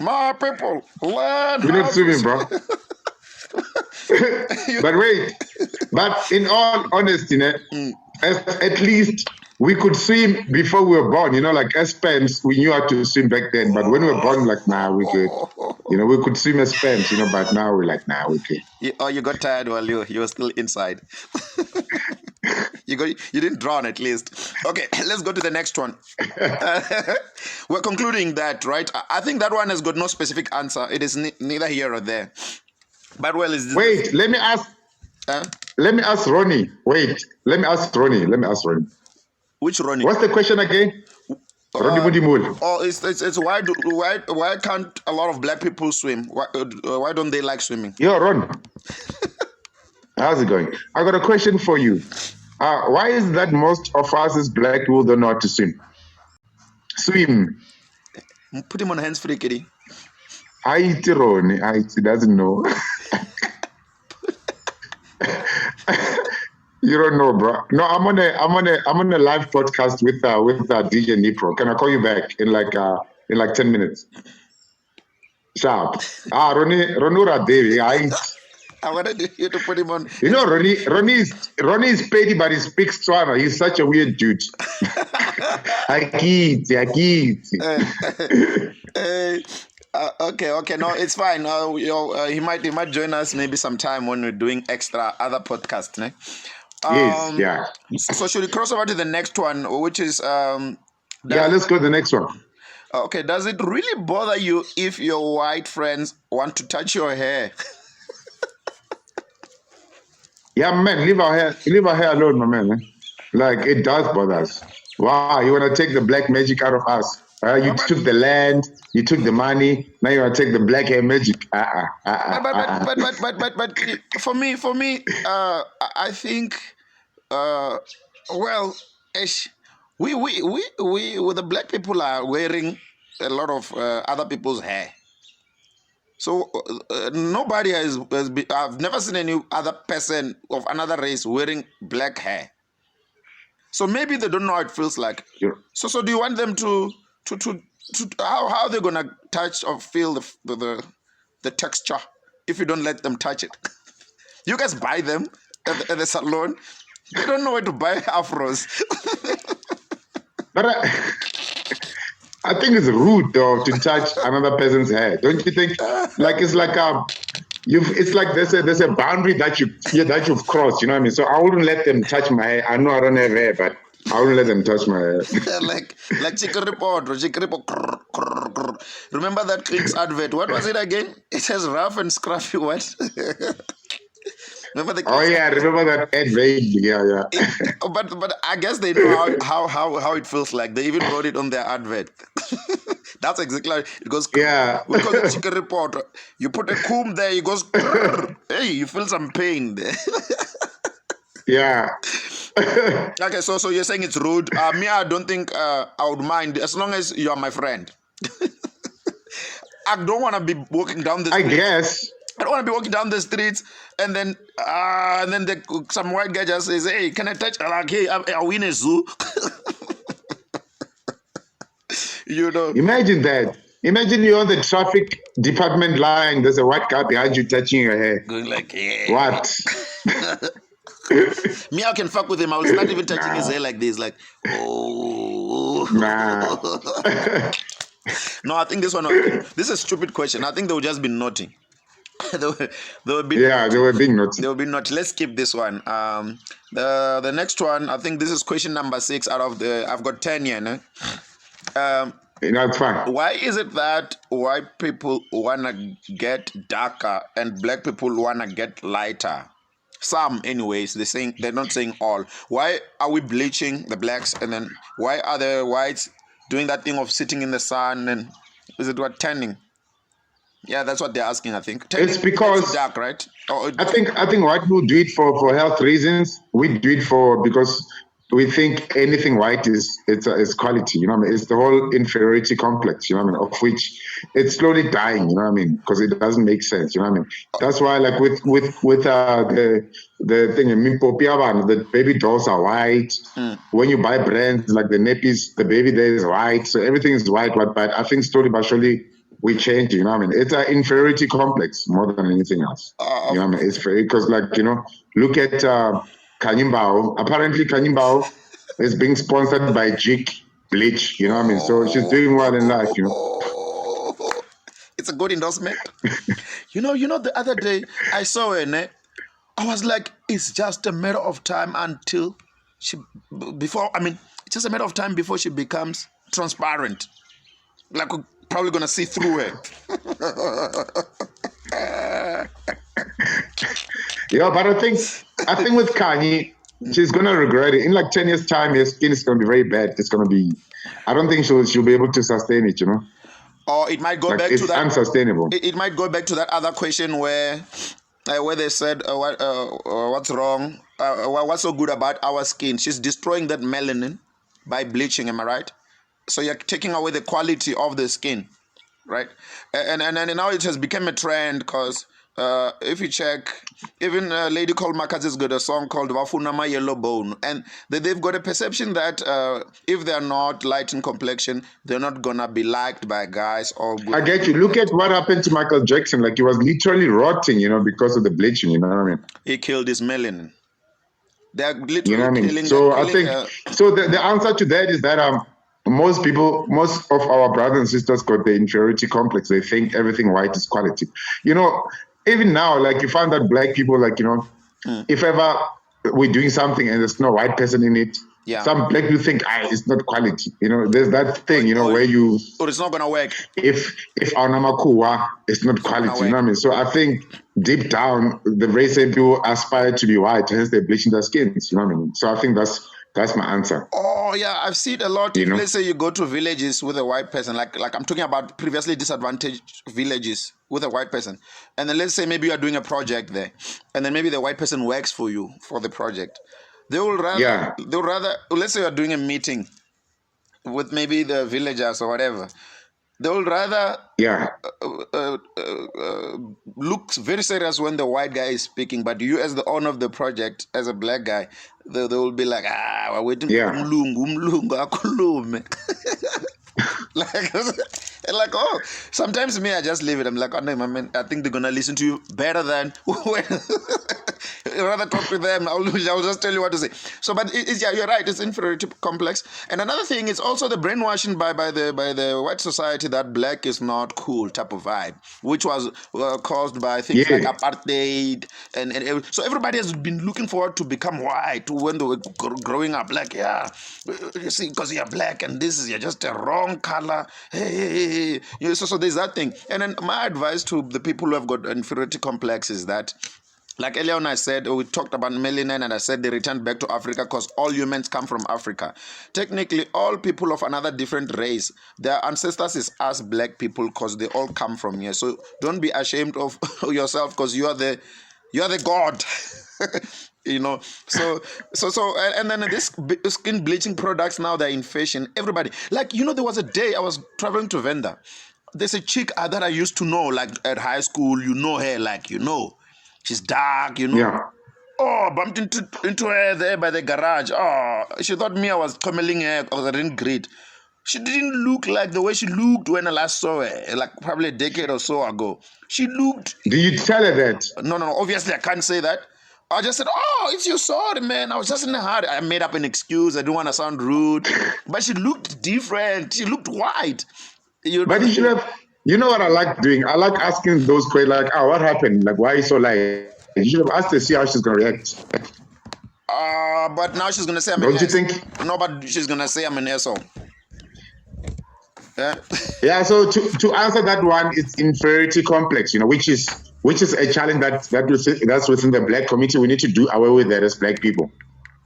[SPEAKER 6] My people, learn
[SPEAKER 7] We're not swimming, bro. But in all honesty, at least we could swim before we were born. Like as parents, we knew how to swim back then. But when we were born, like, nah, we could. We could swim as parents, but now we're like, nah, we could.
[SPEAKER 6] You got tired while you were still inside. You didn't drown at least. Okay, let's go to the next one. We're concluding that, right? I think that one has got no specific answer. It is neither here or there. But well, is this?
[SPEAKER 7] Wait, let me ask. Let me ask Ronnie. Wait, let me ask Ronnie.
[SPEAKER 6] Which Ronnie?
[SPEAKER 7] What's the question again? Ronnie Mudimul.
[SPEAKER 6] Oh, it's why can't a lot of black people swim? Why don't they like swimming?
[SPEAKER 7] Yo, Ron. How's it going? I got a question for you. Why is that most of us as black people don't know how to swim? Swim.
[SPEAKER 6] Put him on hands free, kitty.
[SPEAKER 7] Ronnie. He doesn't know. You don't know, bro. No, I'm on a live podcast with DJ Nipro. Can I call you back in like 10 minutes? Sharp. Ronura Devi.
[SPEAKER 6] I wanted you to put him on.
[SPEAKER 7] Ronnie is petty, but he speaks Tswana. He's such a weird dude. Akiti.
[SPEAKER 6] Okay. No, it's fine. He might join us maybe sometime when we're doing extra other podcasts. Ne?
[SPEAKER 7] Yes, yeah.
[SPEAKER 6] So should we cross over to the next one, which is
[SPEAKER 7] Yeah, let's go to the next one.
[SPEAKER 6] Okay, does it really bother you if your white friends want to touch your hair?
[SPEAKER 7] Yeah, man, leave our hair alone, my man. Like, it does bother us. Wow, you want to take the black magic out of us? You took the land, you took the money. Now you want to take the black hair magic?
[SPEAKER 6] But for me, I think, well, we the black people are wearing a lot of other people's hair. So nobody has been, I've never seen any other person of another race wearing black hair. So maybe they don't know how it feels like.
[SPEAKER 7] Yeah.
[SPEAKER 6] So do you want them to how are they gonna touch or feel the texture if you don't let them touch it? You guys buy them at the salon. They don't know where to buy afros.
[SPEAKER 7] But I think it's rude though to touch another person's hair. Don't you think? Like it's like it's like there's a boundary that you've crossed. You know what I mean? So I wouldn't let them touch my hair. I know I don't have hair, but I wouldn't let them touch my hair.
[SPEAKER 6] like Chicken Report. Remember that Clicks advert? What was it again? It says rough and scruffy. What? Remember the
[SPEAKER 7] Oh yeah, I remember that ad vaguely. Yeah.
[SPEAKER 6] But I guess they know how it feels like. They even wrote it on their advert. That's exactly how it goes.
[SPEAKER 7] Yeah.
[SPEAKER 6] We call it Chicken Report. You put a comb there, it goes. Hey, you feel some pain there.
[SPEAKER 7] Yeah.
[SPEAKER 6] Okay, so you're saying it's rude. Me, I don't think I would mind as long as you are my friend. I don't want to be walking down the street.
[SPEAKER 7] I guess.
[SPEAKER 6] I don't want to be walking down the streets and then some white guy just says, "Hey, can I touch?" Like, "Hey, are we in a zoo?" You know.
[SPEAKER 7] Imagine that. Imagine you're on the traffic department line. There's a white guy behind you touching your hair.
[SPEAKER 6] Going like, yeah.
[SPEAKER 7] What?
[SPEAKER 6] Me, I can fuck with him. I will start even touching his hair like this, like, oh.
[SPEAKER 7] Nah.
[SPEAKER 6] No, I think this is a stupid question. I think they will just be naughty. they were being
[SPEAKER 7] naughty.
[SPEAKER 6] They will be naughty. Let's skip this one. The next one, I think this is question number 6 out of I've got 10 here. No?
[SPEAKER 7] That's fine.
[SPEAKER 6] Why is it that white people wanna get darker and black people wanna get lighter? Some, anyways. They're not saying all. Why are we bleaching the blacks, and then why are the whites doing that thing of sitting in the sun, and is it what, tanning? Yeah, that's what they're asking, I think.
[SPEAKER 7] It's because
[SPEAKER 6] dark, right?
[SPEAKER 7] I think white people do it for health reasons. We do it because we think anything white is quality. You know what I mean? It's the whole inferiority complex. You know what I mean? Of which it's slowly dying. You know what I mean? Because it doesn't make sense. You know what I mean? That's why, like with the thing in Mimpopiaban, the baby dolls are white. When you buy brands like the Nappies, the baby there is white. So everything is white. But I think slowly but surely we change, you know what I mean? It's an inferiority complex more than anything else. You know what I mean? It's very, because, like, you know, look at Kanyimbao. Apparently, Kanyimbao is being sponsored by Jik Bleach, you know what I mean? So she's doing well in life, you know.
[SPEAKER 6] It's a good endorsement. you know, the other day I saw her, I was like, it's just a matter of time until it's just a matter of time before she becomes transparent. Like, we're probably gonna see through her.
[SPEAKER 7] Yeah, but I think with Kanye, she's gonna regret it. In like 10 years' time, her skin is gonna be very bad. It's gonna be, I don't think she'll be able to sustain it, you know.
[SPEAKER 6] Or it might go
[SPEAKER 7] like,
[SPEAKER 6] back
[SPEAKER 7] it's
[SPEAKER 6] to that.
[SPEAKER 7] Unsustainable.
[SPEAKER 6] It might go back to that other question where they said, what's wrong? What's so good about our skin? She's destroying that melanin by bleaching. Am I right? So you're taking away the quality of the skin, right? And now it has become a trend because if you check, even a lady called Makazi's got a song called Wafunama Yellow Bone, and they've got a perception that if they're not light in complexion, they're not gonna be liked by guys or good.
[SPEAKER 7] I get you. Look at what happened to Michael Jackson. Like, he was literally rotting, you know, because of the bleaching, you know what I mean?
[SPEAKER 6] He killed his melanin. They're
[SPEAKER 7] You know
[SPEAKER 6] literally
[SPEAKER 7] what I mean?
[SPEAKER 6] killing.
[SPEAKER 7] So
[SPEAKER 6] They're
[SPEAKER 7] I
[SPEAKER 6] killing.
[SPEAKER 7] think the answer to that is that most of our brothers and sisters got the inferiority complex. They think everything white is quality. You know, even now, like you find that black people, like, you know, if ever we're doing something and there's no white person in it,
[SPEAKER 6] Yeah.
[SPEAKER 7] some black people think, it's not quality. You know, there's that thing, you know, where you,
[SPEAKER 6] or it's not gonna work.
[SPEAKER 7] if our namakuwa is not quality, you know what I mean? So I think deep down, the race people aspire to be white, hence they're bleaching their skins, you know what I mean? So I think that's my answer.
[SPEAKER 6] Oh yeah, I've seen a lot.
[SPEAKER 7] You
[SPEAKER 6] If
[SPEAKER 7] know?
[SPEAKER 6] let's say you go to villages with a white person, like I'm talking about previously disadvantaged villages with a white person, and then let's say maybe you are doing a project there, and then maybe the white person works for you for the project. They will rather let's say you are doing a meeting with maybe the villagers or whatever. They will rather look very serious when the white guy is speaking, but you as the owner of the project, as a black guy, they will be like, we're waiting for umlungu akhulume. like, oh, sometimes me, I just leave it. I'm like, oh no, my man, I think they're gonna listen to you better than when rather talk to them. I'll just tell you what to say. So, but yeah, you're right. It's inferiority complex. And another thing is also the brainwashing by the white society that black is not cool type of vibe, which was caused by things like apartheid and so everybody has been looking forward to become white when they were growing up. Like, yeah, you see, because you're black and you're just a wrong color. Hey. You know, so there's that thing. And then my advice to the people who have got inferiority complex is that, like earlier on I said, we talked about melanin and I said they returned back to Africa because all humans come from Africa. Technically, all people of another different race, their ancestors is us black people because they all come from here. So don't be ashamed of yourself because you are the god. You know, so and then this skin bleaching products now they're in fashion. Everybody, like, you know, there was a day I was traveling to Venda. There's a chick that I used to know, like at high school. You know her, like, you know, she's dark, you know.
[SPEAKER 7] Yeah.
[SPEAKER 6] Oh, bumped into her there by the garage. Oh, she thought me I was commeling her because I didn't greet. She didn't look like the way she looked when I last saw her, like probably a decade or so ago. She looked.
[SPEAKER 7] Do you tell her that?
[SPEAKER 6] No. Obviously, I can't say that. I just said, oh, it's you sorry, man. I was just in a hurry. I made up an excuse. I don't want to sound rude. But she looked different. She looked white.
[SPEAKER 7] But you should have, you know what I like doing? I like asking those questions like, what happened? Like, why are you so light? You should have asked her, see how she's going to react.
[SPEAKER 6] But now she's going to say I'm
[SPEAKER 7] Don't you think?
[SPEAKER 6] No, but she's going to say I'm an asshole.
[SPEAKER 7] Yeah, so to answer that one, it's inferiority complex, you know, which is a challenge that's within the black community. We need to do away with that as black people.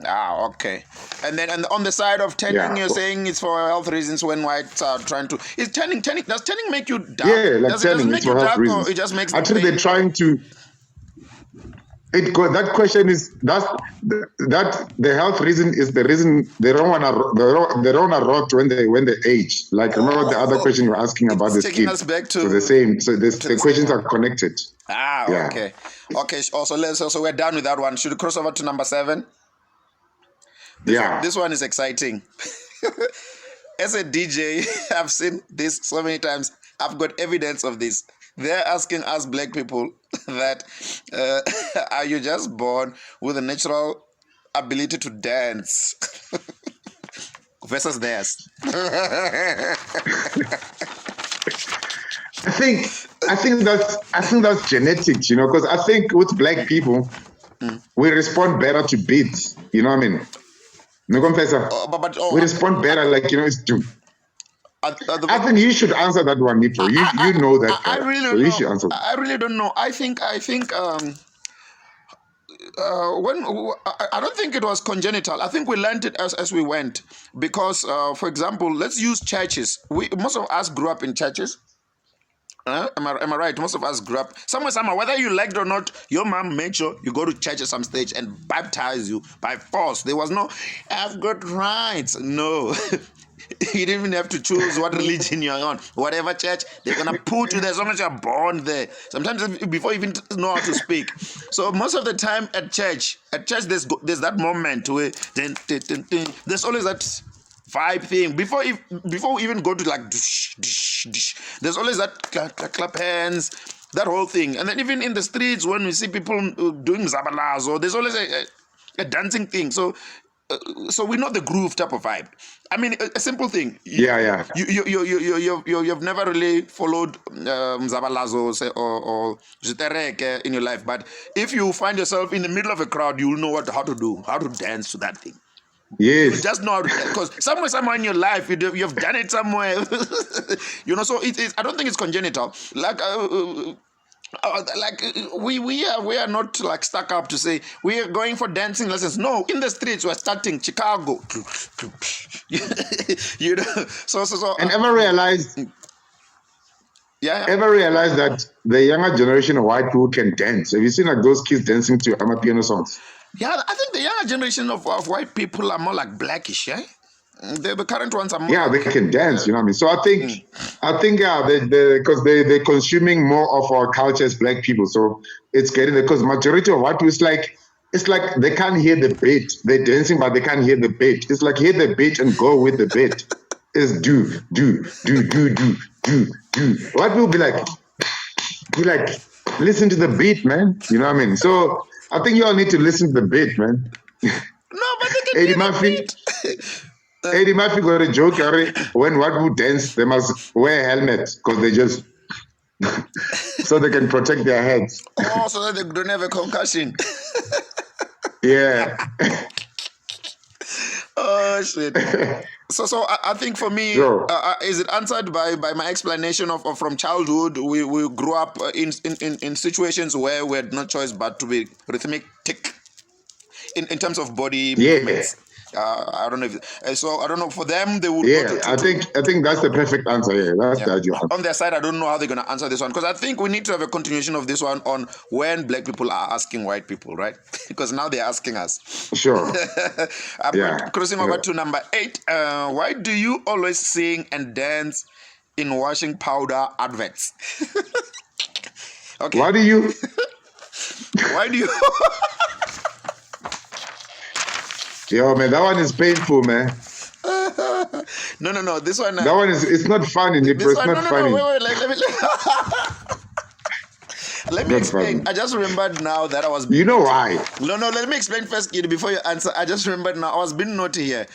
[SPEAKER 6] Okay. And on the side of tanning, you're saying it's for health reasons when whites are trying to. Is tanning? Does tanning make you dark?
[SPEAKER 7] Yeah, like
[SPEAKER 6] does
[SPEAKER 7] tanning,
[SPEAKER 6] it make
[SPEAKER 7] it's
[SPEAKER 6] you
[SPEAKER 7] for health
[SPEAKER 6] dark,
[SPEAKER 7] reasons.
[SPEAKER 6] or it just makes?
[SPEAKER 7] Actually, they're trying to. That question is that the health reason is the reason they don't want to rot when they age. Like, remember the other question you were asking about the skin.
[SPEAKER 6] Us back to
[SPEAKER 7] so the same. So the questions are connected.
[SPEAKER 6] Okay. So we're done with that one. Should we cross over to number 7? This one is exciting. As a DJ, I've seen this so many times. I've got evidence of this. They're asking us black people that are you just born with a natural ability to dance versus theirs?
[SPEAKER 7] I think that's genetics, you know, because I think with black people we respond better to beats. You know what I mean? No confessor. We respond better, like, you know, it's due. I think you should answer that one, Nippo. You know that.
[SPEAKER 6] I really don't know. You should answer. I really don't know. I think when I don't think it was congenital. I think we learned it as we went. Because, for example, let's use churches. Most of us grew up in churches. Am I right? Most of us grew up somewhere, whether you liked it or not. Your mom made sure you go to church at some stage and baptize you by force. There was no, I've got rights. No. You didn't even have to choose what religion you're on. Whatever church, they're going to put you there as long as you're born there. Sometimes before you even know how to speak. So most of the time at church there's that moment where there's always that vibe thing. Before we even go to like, there's always that clap hands, that whole thing. And then even in the streets when we see people doing zabalazo, there's always a dancing thing. So we know the groove type of vibe. I mean, a simple thing.
[SPEAKER 7] Yeah.
[SPEAKER 6] You've never really followed Mzabalazo or Zitereke in your life, but if you find yourself in the middle of a crowd, you'll know how to dance to that thing.
[SPEAKER 7] Yes.
[SPEAKER 6] You just know how to, because somewhere in your life you've done it somewhere. So I don't think it's congenital. We are not like stuck up to say we are going for dancing lessons. No, in the streets we're starting Chicago. So
[SPEAKER 7] And ever realized
[SPEAKER 6] yeah.
[SPEAKER 7] Ever realized that the younger generation of white people can dance? Have you seen like those kids dancing to Amapiano songs?
[SPEAKER 6] Yeah, I think the younger generation of white people are more like blackish, yeah? The current ones are more.
[SPEAKER 7] Yeah, they can dance, you know what I mean? So I think because they're consuming more of our culture as black people. So it's getting there, because majority of white people, it's like they can't hear the beat. They're dancing, but they can't hear the beat. It's like hear the beat and go with the beat. It's do. White people be like, listen to the beat, man. You know what I mean? So I think you all need to listen to the beat, man.
[SPEAKER 6] No, but they can
[SPEAKER 7] Eddie
[SPEAKER 6] hear
[SPEAKER 7] Murphy.
[SPEAKER 6] the beat.
[SPEAKER 7] Eddie Murphy got a joke, when white people dance, they must wear helmets because they just so they can protect their heads.
[SPEAKER 6] Oh, so that they don't have a concussion.
[SPEAKER 7] Yeah.
[SPEAKER 6] Oh shit. So I think for me, is it answered by my explanation of from childhood? We grew up in situations where we had no choice but to be rhythmic in terms of body movements. I don't know so I don't know, for them they would
[SPEAKER 7] I think that's the perfect answer. That's the ideal answer.
[SPEAKER 6] On their side, I don't know how they're going to answer this one, because I think we need to have a continuation of this one on when black people are asking white people, right? Because now they're asking us.
[SPEAKER 7] Sure.
[SPEAKER 6] I'm crossing over to number 8. Why do you always sing and dance in washing powder adverts? Okay.
[SPEAKER 7] Why do you Yo, man, that one is painful, man.
[SPEAKER 6] No. This one.
[SPEAKER 7] That one it's not funny, Nipper. It's not funny.
[SPEAKER 6] Wait. Let me explain. I just remembered now that I was.
[SPEAKER 7] You know why?
[SPEAKER 6] No. Let me explain first, Kid, before you answer. I just remembered now. I was being naughty here.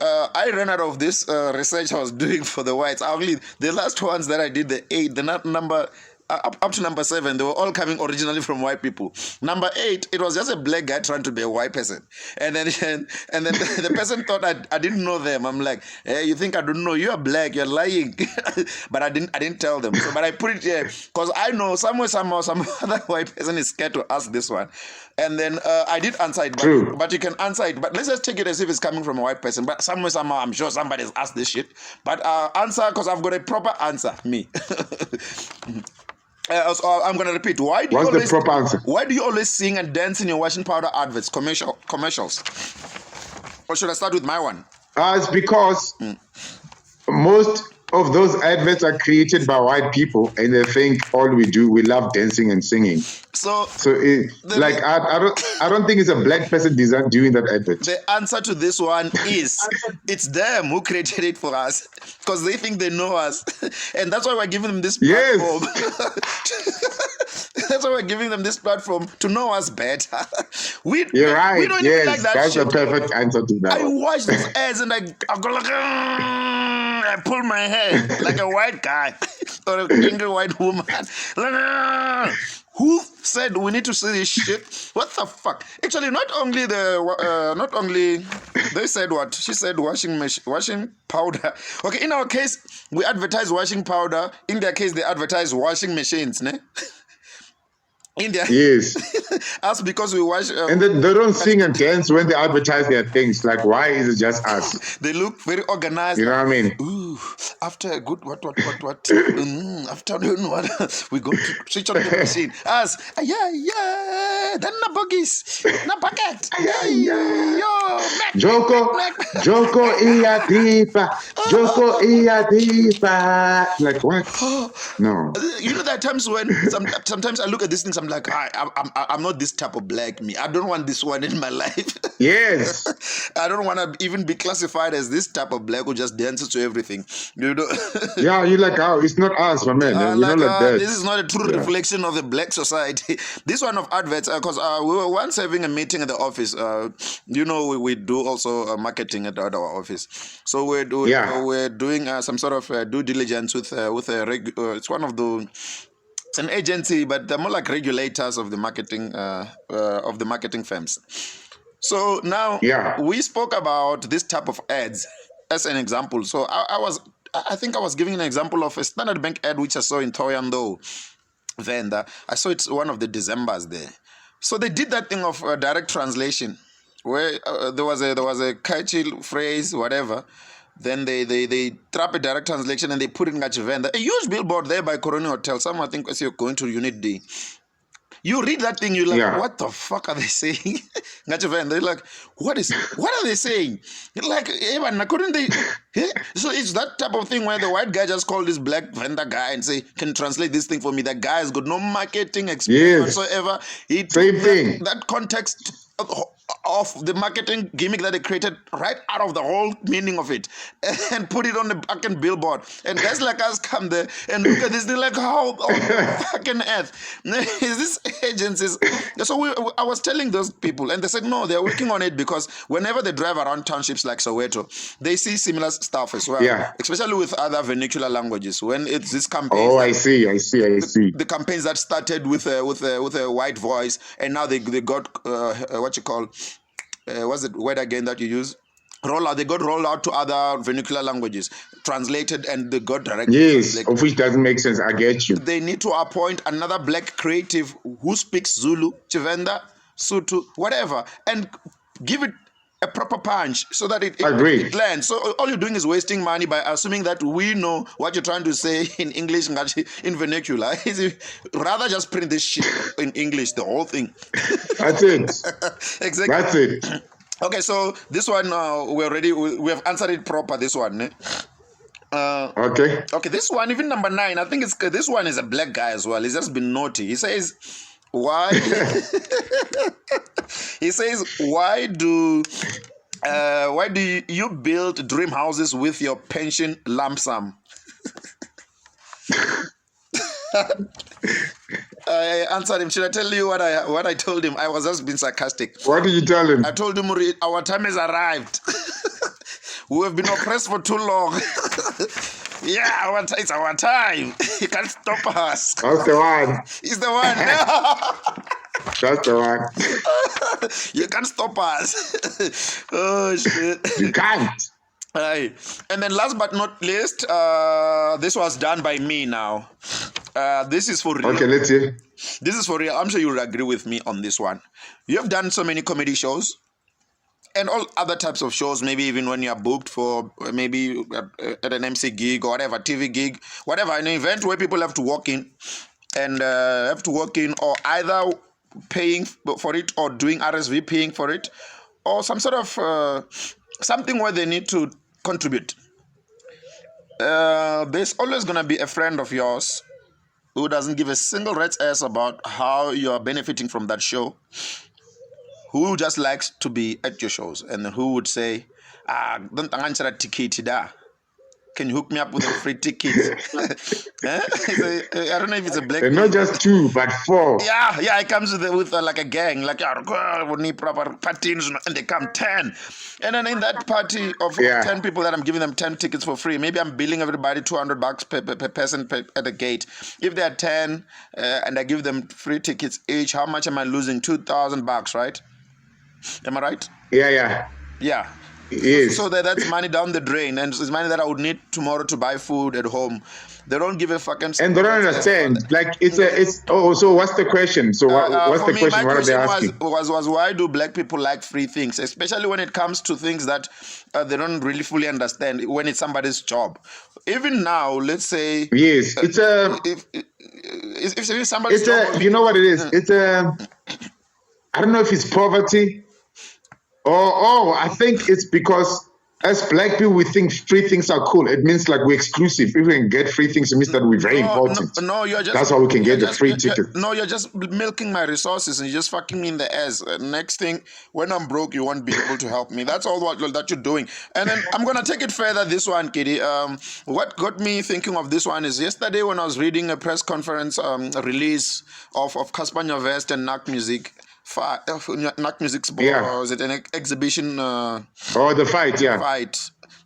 [SPEAKER 6] I ran out of this research I was doing for the whites. The last ones that I did, the 8, the number. Up to number 7, they were all coming originally from white people. Number 8, it was just a black guy trying to be a white person, and then the person thought I didn't know them. I'm like, hey, you think I don't know? You are black, you're lying. But I didn't tell them. So, but I put it here because I know somehow some other white person is scared to ask this one. And then I did answer it, but you can answer it. But let's just take it as if it's coming from a white person. But somehow I'm sure somebody's asked this shit. But answer, because I've got a proper answer. Me. So I'm gonna repeat. What's the proper answer? Why do you always sing and dance in your washing powder adverts, commercials? Or should I start with my one?
[SPEAKER 7] It's because most of those adverts are created by white people, and they think we love dancing and singing. I don't think it's a black person doing that advert.
[SPEAKER 6] The answer to this one is it's them who created it for us, because they think they know us, and that's why we're giving them this platform. That's why we're giving them this platform to know us better.
[SPEAKER 7] You're right.
[SPEAKER 6] We don't even like that
[SPEAKER 7] that's
[SPEAKER 6] shit.
[SPEAKER 7] the perfect answer to that.
[SPEAKER 6] I watch these ads and I go like, I pull my hair like a white guy or an angry white woman. Who said we need to see this shit? What the fuck? Actually, not only they said what she said, washing powder. Okay, in our case we advertise washing powder. In their case they advertise washing machines, ne? India.
[SPEAKER 7] Yes.
[SPEAKER 6] Us, because we watch.
[SPEAKER 7] And they don't sing and dance when they advertise their things. Like, why is it just us?
[SPEAKER 6] They look very organized.
[SPEAKER 7] You know what I mean?
[SPEAKER 6] Ooh, after a good what? Afternoon, what? We go to switch on the machine. Us, yeah. Then na buggies, na bucket. Yo,
[SPEAKER 7] Joko iya dipa. Like what? No.
[SPEAKER 6] You know, there are times when sometimes I look at these things. I'm like, I'm not this type of black me. I don't want this one in my life.
[SPEAKER 7] Yes.
[SPEAKER 6] I don't want to even be classified as this type of black who just dances to everything. You know.
[SPEAKER 7] Yeah, you're like, oh, it's not us, my man. We're not like that.
[SPEAKER 6] This is not a true reflection of the black society. This one of adverts, because we were once having a meeting at the office. We do also marketing at our office. So we're doing some sort of due diligence with it's one of the. It's an agency, but they're more like regulators of the marketing firms. So now we spoke about this type of ads as an example. So I think I was giving an example of a Standard Bank ad which I saw in Thoyando vendor. I saw it's one of the Decembers there. So they did that thing of direct translation, where there was a catchy phrase, whatever. Then they trap a direct translation and they put it in Gachivenda. A huge billboard there by Corona Hotel. Someone, I think, as you're going to Unit D. You read that thing, you're like, what the fuck are they saying? They're like, what are they saying? You're like, Evan, couldn't they? So it's that type of thing where the white guy just called this black vendor guy and say, can you translate this thing for me? That guy has got no marketing experience whatsoever. He took that context of the marketing gimmick that they created right out of the whole meaning of it and put it on the fucking billboard. And guys like us come there and look at this thing like, how on fucking earth is this agencies? So I was telling those people and they said, no, they're working on it because whenever they drive around townships like Soweto, they see similar stuff as well, especially with other vernacular languages. When it's this campaign.
[SPEAKER 7] Oh, I see.
[SPEAKER 6] The campaigns that started with a white voice and now they got what you call what's the word again that you use? Rollout. They got rolled out to other vernacular languages, translated, and they got directly.
[SPEAKER 7] Yes, of which doesn't make sense. I get you.
[SPEAKER 6] They need to appoint another black creative who speaks Zulu, Chivenda, Sutu, whatever, and give it a proper punch so that it lands. So all you're doing is wasting money by assuming that we know what you're trying to say in English, in vernacular. Rather just print this shit in English, the whole thing.
[SPEAKER 7] That's it.
[SPEAKER 6] Exactly.
[SPEAKER 7] That's it.
[SPEAKER 6] Okay, so this one we have answered it proper. This one.
[SPEAKER 7] Okay.
[SPEAKER 6] This one, even number 9. I think this one is a black guy as well. He's just been naughty. He says, "Why?" He says, "Why do you build dream houses with your pension lump sum?" I answered him. Should I tell you what I told him? I was just being sarcastic.
[SPEAKER 7] What did you tell him?
[SPEAKER 6] I told him, our time has arrived. We have been oppressed for too long. Yeah, it's our time. You can't stop us.
[SPEAKER 7] That's the one.
[SPEAKER 6] He's the one.
[SPEAKER 7] That's the one.
[SPEAKER 6] You can't stop us. Oh, shit.
[SPEAKER 7] You can't.
[SPEAKER 6] Right. And then last but not least, this was done by me now. This is for real.
[SPEAKER 7] Okay, let's see.
[SPEAKER 6] This is for real. I'm sure you'll agree with me on this one. You have done so many comedy shows and all other types of shows, maybe even when you are booked for maybe at an MC gig or whatever, TV gig, whatever, an event where people have to walk in and or either paying for it or doing RSVPing for it or some sort of something where they need to contribute. There's always going to be a friend of yours who doesn't give a single rat's ass about how you are benefiting from that show, who just likes to be at your shows, and who would say, don't a ticket da. Can you hook me up with a free ticket? I don't know if it's a black.
[SPEAKER 7] And not just 2, but 4.
[SPEAKER 6] Yeah. It comes with like a gang, like we need proper parties, and they come 10. And then in that party of 10 people that I'm giving them 10 tickets for free, maybe I'm billing everybody $200 per person at the gate. If they're 10 and I give them free tickets each, how much am I losing? $2,000, right? Am I right?
[SPEAKER 7] Yeah. Yes.
[SPEAKER 6] So that's money down the drain, and it's money that I would need tomorrow to buy food at home. They don't give a fucking.
[SPEAKER 7] And they don't understand. Like so what's the question? So what's the question? What are they asking?
[SPEAKER 6] Was why do black people like free things, especially when it comes to things that they don't really fully understand when it's somebody's job. Even now, let's say.
[SPEAKER 7] Yes, it's a.
[SPEAKER 6] If somebody's
[SPEAKER 7] job. You know what it is? It's a. I don't know if it's poverty. I think it's because as black people, we think free things are cool. It means like we're exclusive. If we can get free things, it means that we're very important.
[SPEAKER 6] No, you're just.
[SPEAKER 7] That's how we can
[SPEAKER 6] you're
[SPEAKER 7] get the
[SPEAKER 6] just-
[SPEAKER 7] free
[SPEAKER 6] you're-
[SPEAKER 7] tickets.
[SPEAKER 6] No, you're just milking my resources and you're just fucking me in the ass. Next thing, when I'm broke, you won't be able to help me. That's all that you're doing. And then I'm gonna take it further. This one, Kitty. What got me thinking of this one is yesterday when I was reading a press conference release of Cassper Nyovest and Knack Music. Knack Music's
[SPEAKER 7] Yeah.
[SPEAKER 6] is it an exhibition?
[SPEAKER 7] Oh, the fight, yeah.
[SPEAKER 6] Fight.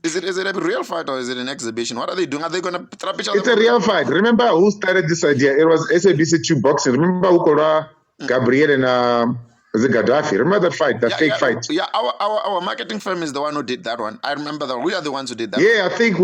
[SPEAKER 6] Is it a real fight or is it an exhibition? What are they doing? Are they gonna trap each other?
[SPEAKER 7] It's a real fight. Remember who started this idea? It was SABC2 boxing. Remember who called Gabriel and is it Gaddafi? Remember that fight, that fake fight?
[SPEAKER 6] Yeah, our marketing firm is the one who did that one. I remember that. We are the ones who did that.
[SPEAKER 7] Yeah, I think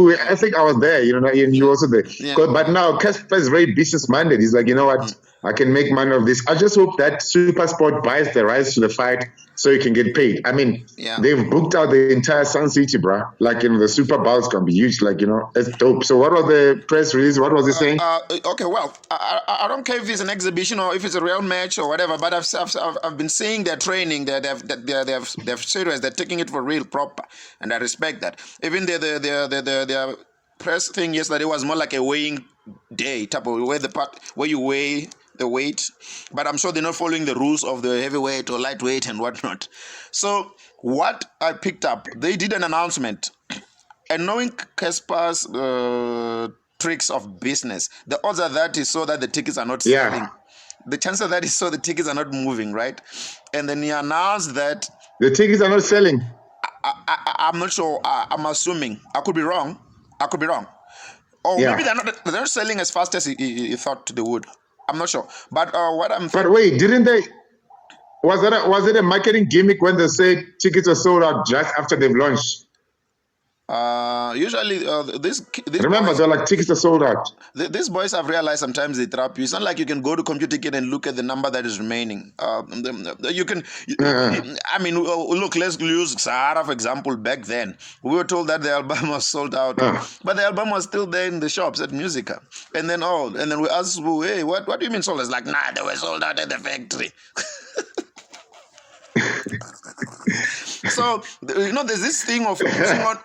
[SPEAKER 7] I was there, and you were also there.
[SPEAKER 6] Yeah.
[SPEAKER 7] But now Cassper is very business minded. He's like, you know what? I can make money of this. I just hope that Super Sport buys the rights to the fight so you can get paid. I mean, they've booked out the entire Sun City, bruh. Like, the Super Bowls can be huge. Like, it's dope. So what was the press release? What was it saying?
[SPEAKER 6] Okay, well, I don't care if it's an exhibition or if it's a real match or whatever, but I've been seeing their training. They've serious. They're taking it for real, proper, and I respect that. Even their press thing yesterday was more like a weighing day type of where you weigh the weight, but I'm sure they're not following the rules of the heavyweight or lightweight and whatnot. So what I picked up, they did an announcement, and knowing Cassper's tricks of business, the odds are that he saw that the tickets are not selling. The chances that he saw the tickets are not moving, right? And then he announced that
[SPEAKER 7] the tickets are not selling.
[SPEAKER 6] I'm not sure. I'm assuming. I could be wrong. Or maybe they're not selling as fast as he thought they would. I'm not sure. But what I'm
[SPEAKER 7] But wait, didn't they? Was it a marketing gimmick when they said tickets are sold out just after they've launched?
[SPEAKER 6] Usually, this
[SPEAKER 7] remember,
[SPEAKER 6] boys,
[SPEAKER 7] they're like tickets are sold out.
[SPEAKER 6] These boys have realized sometimes they trap you. It's not like you can go to ComputerKit and look at the number that is remaining. You can. I mean, look. Let's use Sahara for example. Back then, we were told that the album was sold out, but the album was still there in the shops at Musica. And then we asked, hey, what do you mean sold? It's like, nah, they were sold out at the factory. So there's this thing of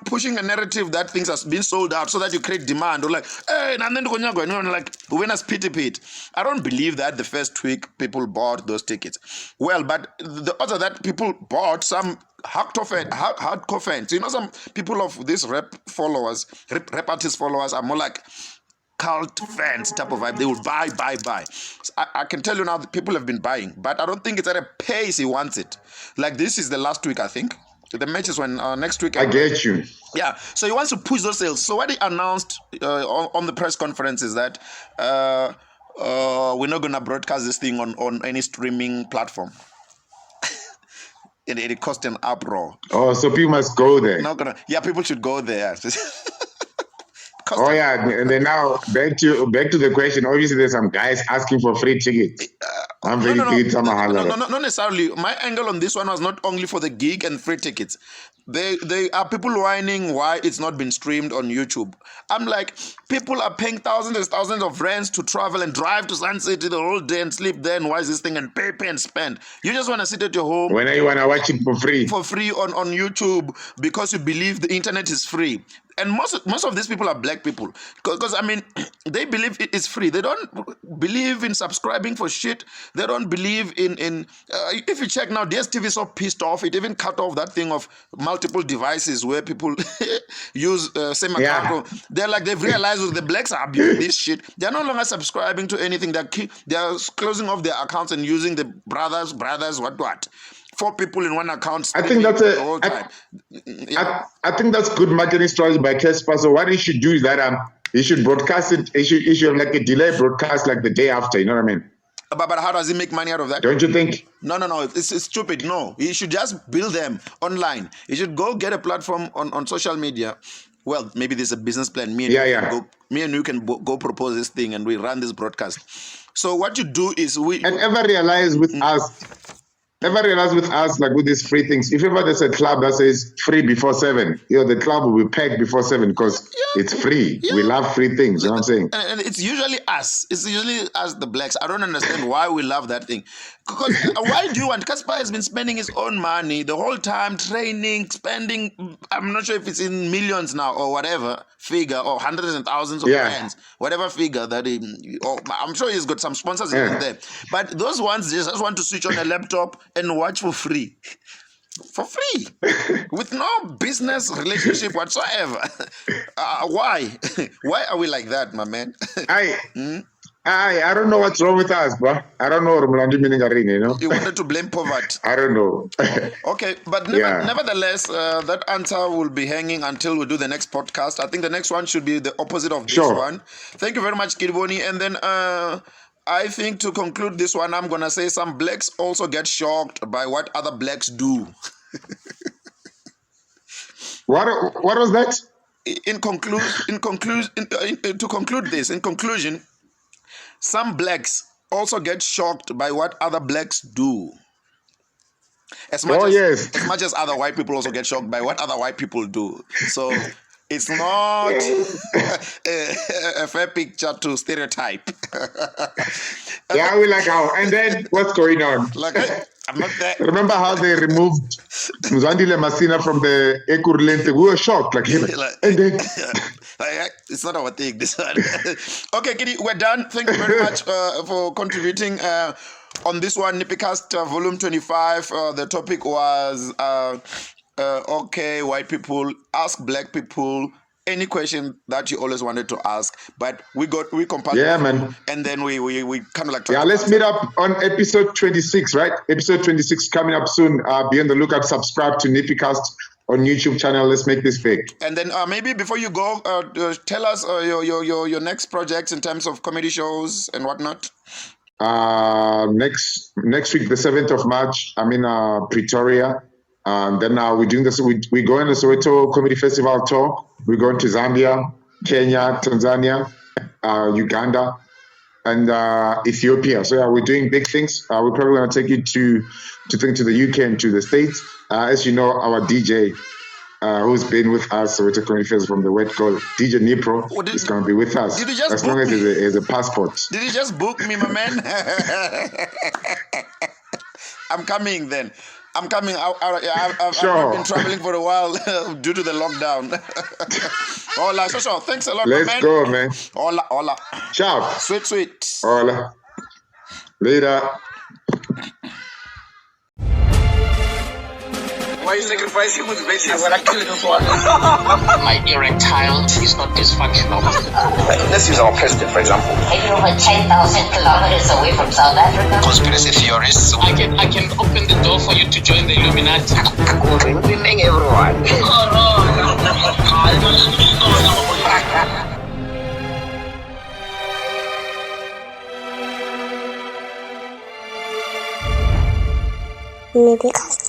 [SPEAKER 6] pushing a narrative that things have been sold out so that you create demand. Or like, hey, and then like when as pit. I don't believe that the first week people bought those tickets. Well, but the odds are that people bought some hardcore fans. Some people of these rap artist followers are more like cult fans type of vibe. They will buy. So I can tell you now that people have been buying, but I don't think it's at a pace he wants it. Like this is the last week, I think. The match is when next week.
[SPEAKER 7] I get you.
[SPEAKER 6] Yeah, so he wants to push those sales. So what he announced on the press conference is that we're not gonna broadcast this thing on any streaming platform. It cost an uproar.
[SPEAKER 7] Oh, so people must go there.
[SPEAKER 6] People should go there.
[SPEAKER 7] Oh yeah, and then now back to the question. Obviously, there's some guys asking for free tickets.
[SPEAKER 6] No, not necessarily. My angle on this one was not only for the gig and free tickets. They are people whining why it's not been streamed on YouTube. I'm like, people are paying thousands and thousands of rands to travel and drive to Sun City the whole day and sleep there and watch this thing and pay and spend. You just want to sit at your home.
[SPEAKER 7] When you want to watch it for free.
[SPEAKER 6] For free on YouTube because you believe the internet is free. And most of these people are black people because I mean they believe it is free. They don't believe in subscribing for shit. They don't believe in if you check now, DSTV is so pissed off. It even cut off that thing of multiple devices where people use same account. They're like they've realized the blacks are abusing this shit. They're no longer subscribing to anything. They're closing off their accounts and using the brothers what. 4 people in one account.
[SPEAKER 7] I think that's I think that's good marketing strategy by Cassper. So what he should do is that he should broadcast it. He should have like a delay broadcast like the day after. You know what I mean?
[SPEAKER 6] But how does he make money out of that?
[SPEAKER 7] Don't you think?
[SPEAKER 6] No. It's stupid. No, he should just build them online. He should go get a platform on social media. Well, maybe there's a business plan. Me and you can go propose this thing and we run this broadcast. So what you do is
[SPEAKER 7] and ever realize with us. Ever realize with us, like with these free things, if ever there's a club that says free before 7, the club will be packed before 7 because it's free. We love free things, you know what I'm saying?
[SPEAKER 6] And it's usually us. It's usually us, the blacks. I don't understand why we love that thing. Because why do you want? Caspar has been spending his own money the whole time, training, spending. I'm not sure if it's in millions now or whatever figure, or hundreds and thousands of fans, whatever figure that I'm sure he's got some sponsors in there. But those ones just want to switch on a laptop and watch for free. For free, with no business relationship whatsoever. Why? Why are we like that, my man?
[SPEAKER 7] I don't know what's wrong with us, bro. I don't know. You know?
[SPEAKER 6] You wanted to blame poverty.
[SPEAKER 7] I don't know.
[SPEAKER 6] Okay, but nevertheless, that answer will be hanging until we do the next podcast. I think the next one should be the opposite of this one. Thank you very much, Kedibone. And then I think to conclude this one, I'm gonna say some blacks also get shocked by what other blacks do.
[SPEAKER 7] What was that?
[SPEAKER 6] In conclusion, some blacks also get shocked by what other blacks do. As much as other white people also get shocked by what other white people do. So it's not a fair picture to stereotype.
[SPEAKER 7] Yeah, we like how. And then what's going on?
[SPEAKER 6] Like, I'm not there.
[SPEAKER 7] Remember how they removed Mzwandile Masina from the Ekurlente? We were shocked. Like, and then
[SPEAKER 6] it's not our thing, this one. Okay, Kitty, we're done. Thank you very much for contributing on this one, NippyCast volume 25. The topic was okay, white people ask black people any question that you always wanted to ask, but we compiled
[SPEAKER 7] man.
[SPEAKER 6] And then we kind of like
[SPEAKER 7] let's meet up on episode 26, right? Episode 26 coming up soon. Be on the lookout. Subscribe to NippyCast on YouTube channel. Let's make this big. And
[SPEAKER 6] then maybe before you go, tell us your next projects in terms of comedy shows and whatnot.
[SPEAKER 7] Next week, the 7th of March, I'm in Pretoria. Then we're doing this. We go on the Soweto Comedy Festival tour. We're going to Zambia, Kenya, Tanzania, Uganda, and Ethiopia. So we're doing big things. We're probably going to take you to the UK and to the States. As you know, our DJ, who's been with us Soweto Comedy Festival from the word called DJ Nipro, is going to be with us as long as he has a passport.
[SPEAKER 6] Did you just book me, my man? I'm coming then. I'm coming. I've been traveling for a while due to the lockdown. Hola, so thanks a lot,
[SPEAKER 7] Let's
[SPEAKER 6] man.
[SPEAKER 7] go, man.
[SPEAKER 6] Hola.
[SPEAKER 7] Ciao.
[SPEAKER 6] Sweet.
[SPEAKER 7] Hola. Later.
[SPEAKER 2] Why are you sacrificing with basis? When I kill this one.
[SPEAKER 3] My erectile is not dysfunctional.
[SPEAKER 2] Let's use our president, for example.
[SPEAKER 4] Are you over 10,000 kilometers away from South Africa?
[SPEAKER 2] Conspiracy theorists.
[SPEAKER 3] I can open the door for you to join the Illuminati.
[SPEAKER 2] Including everyone.
[SPEAKER 1] NippyCast.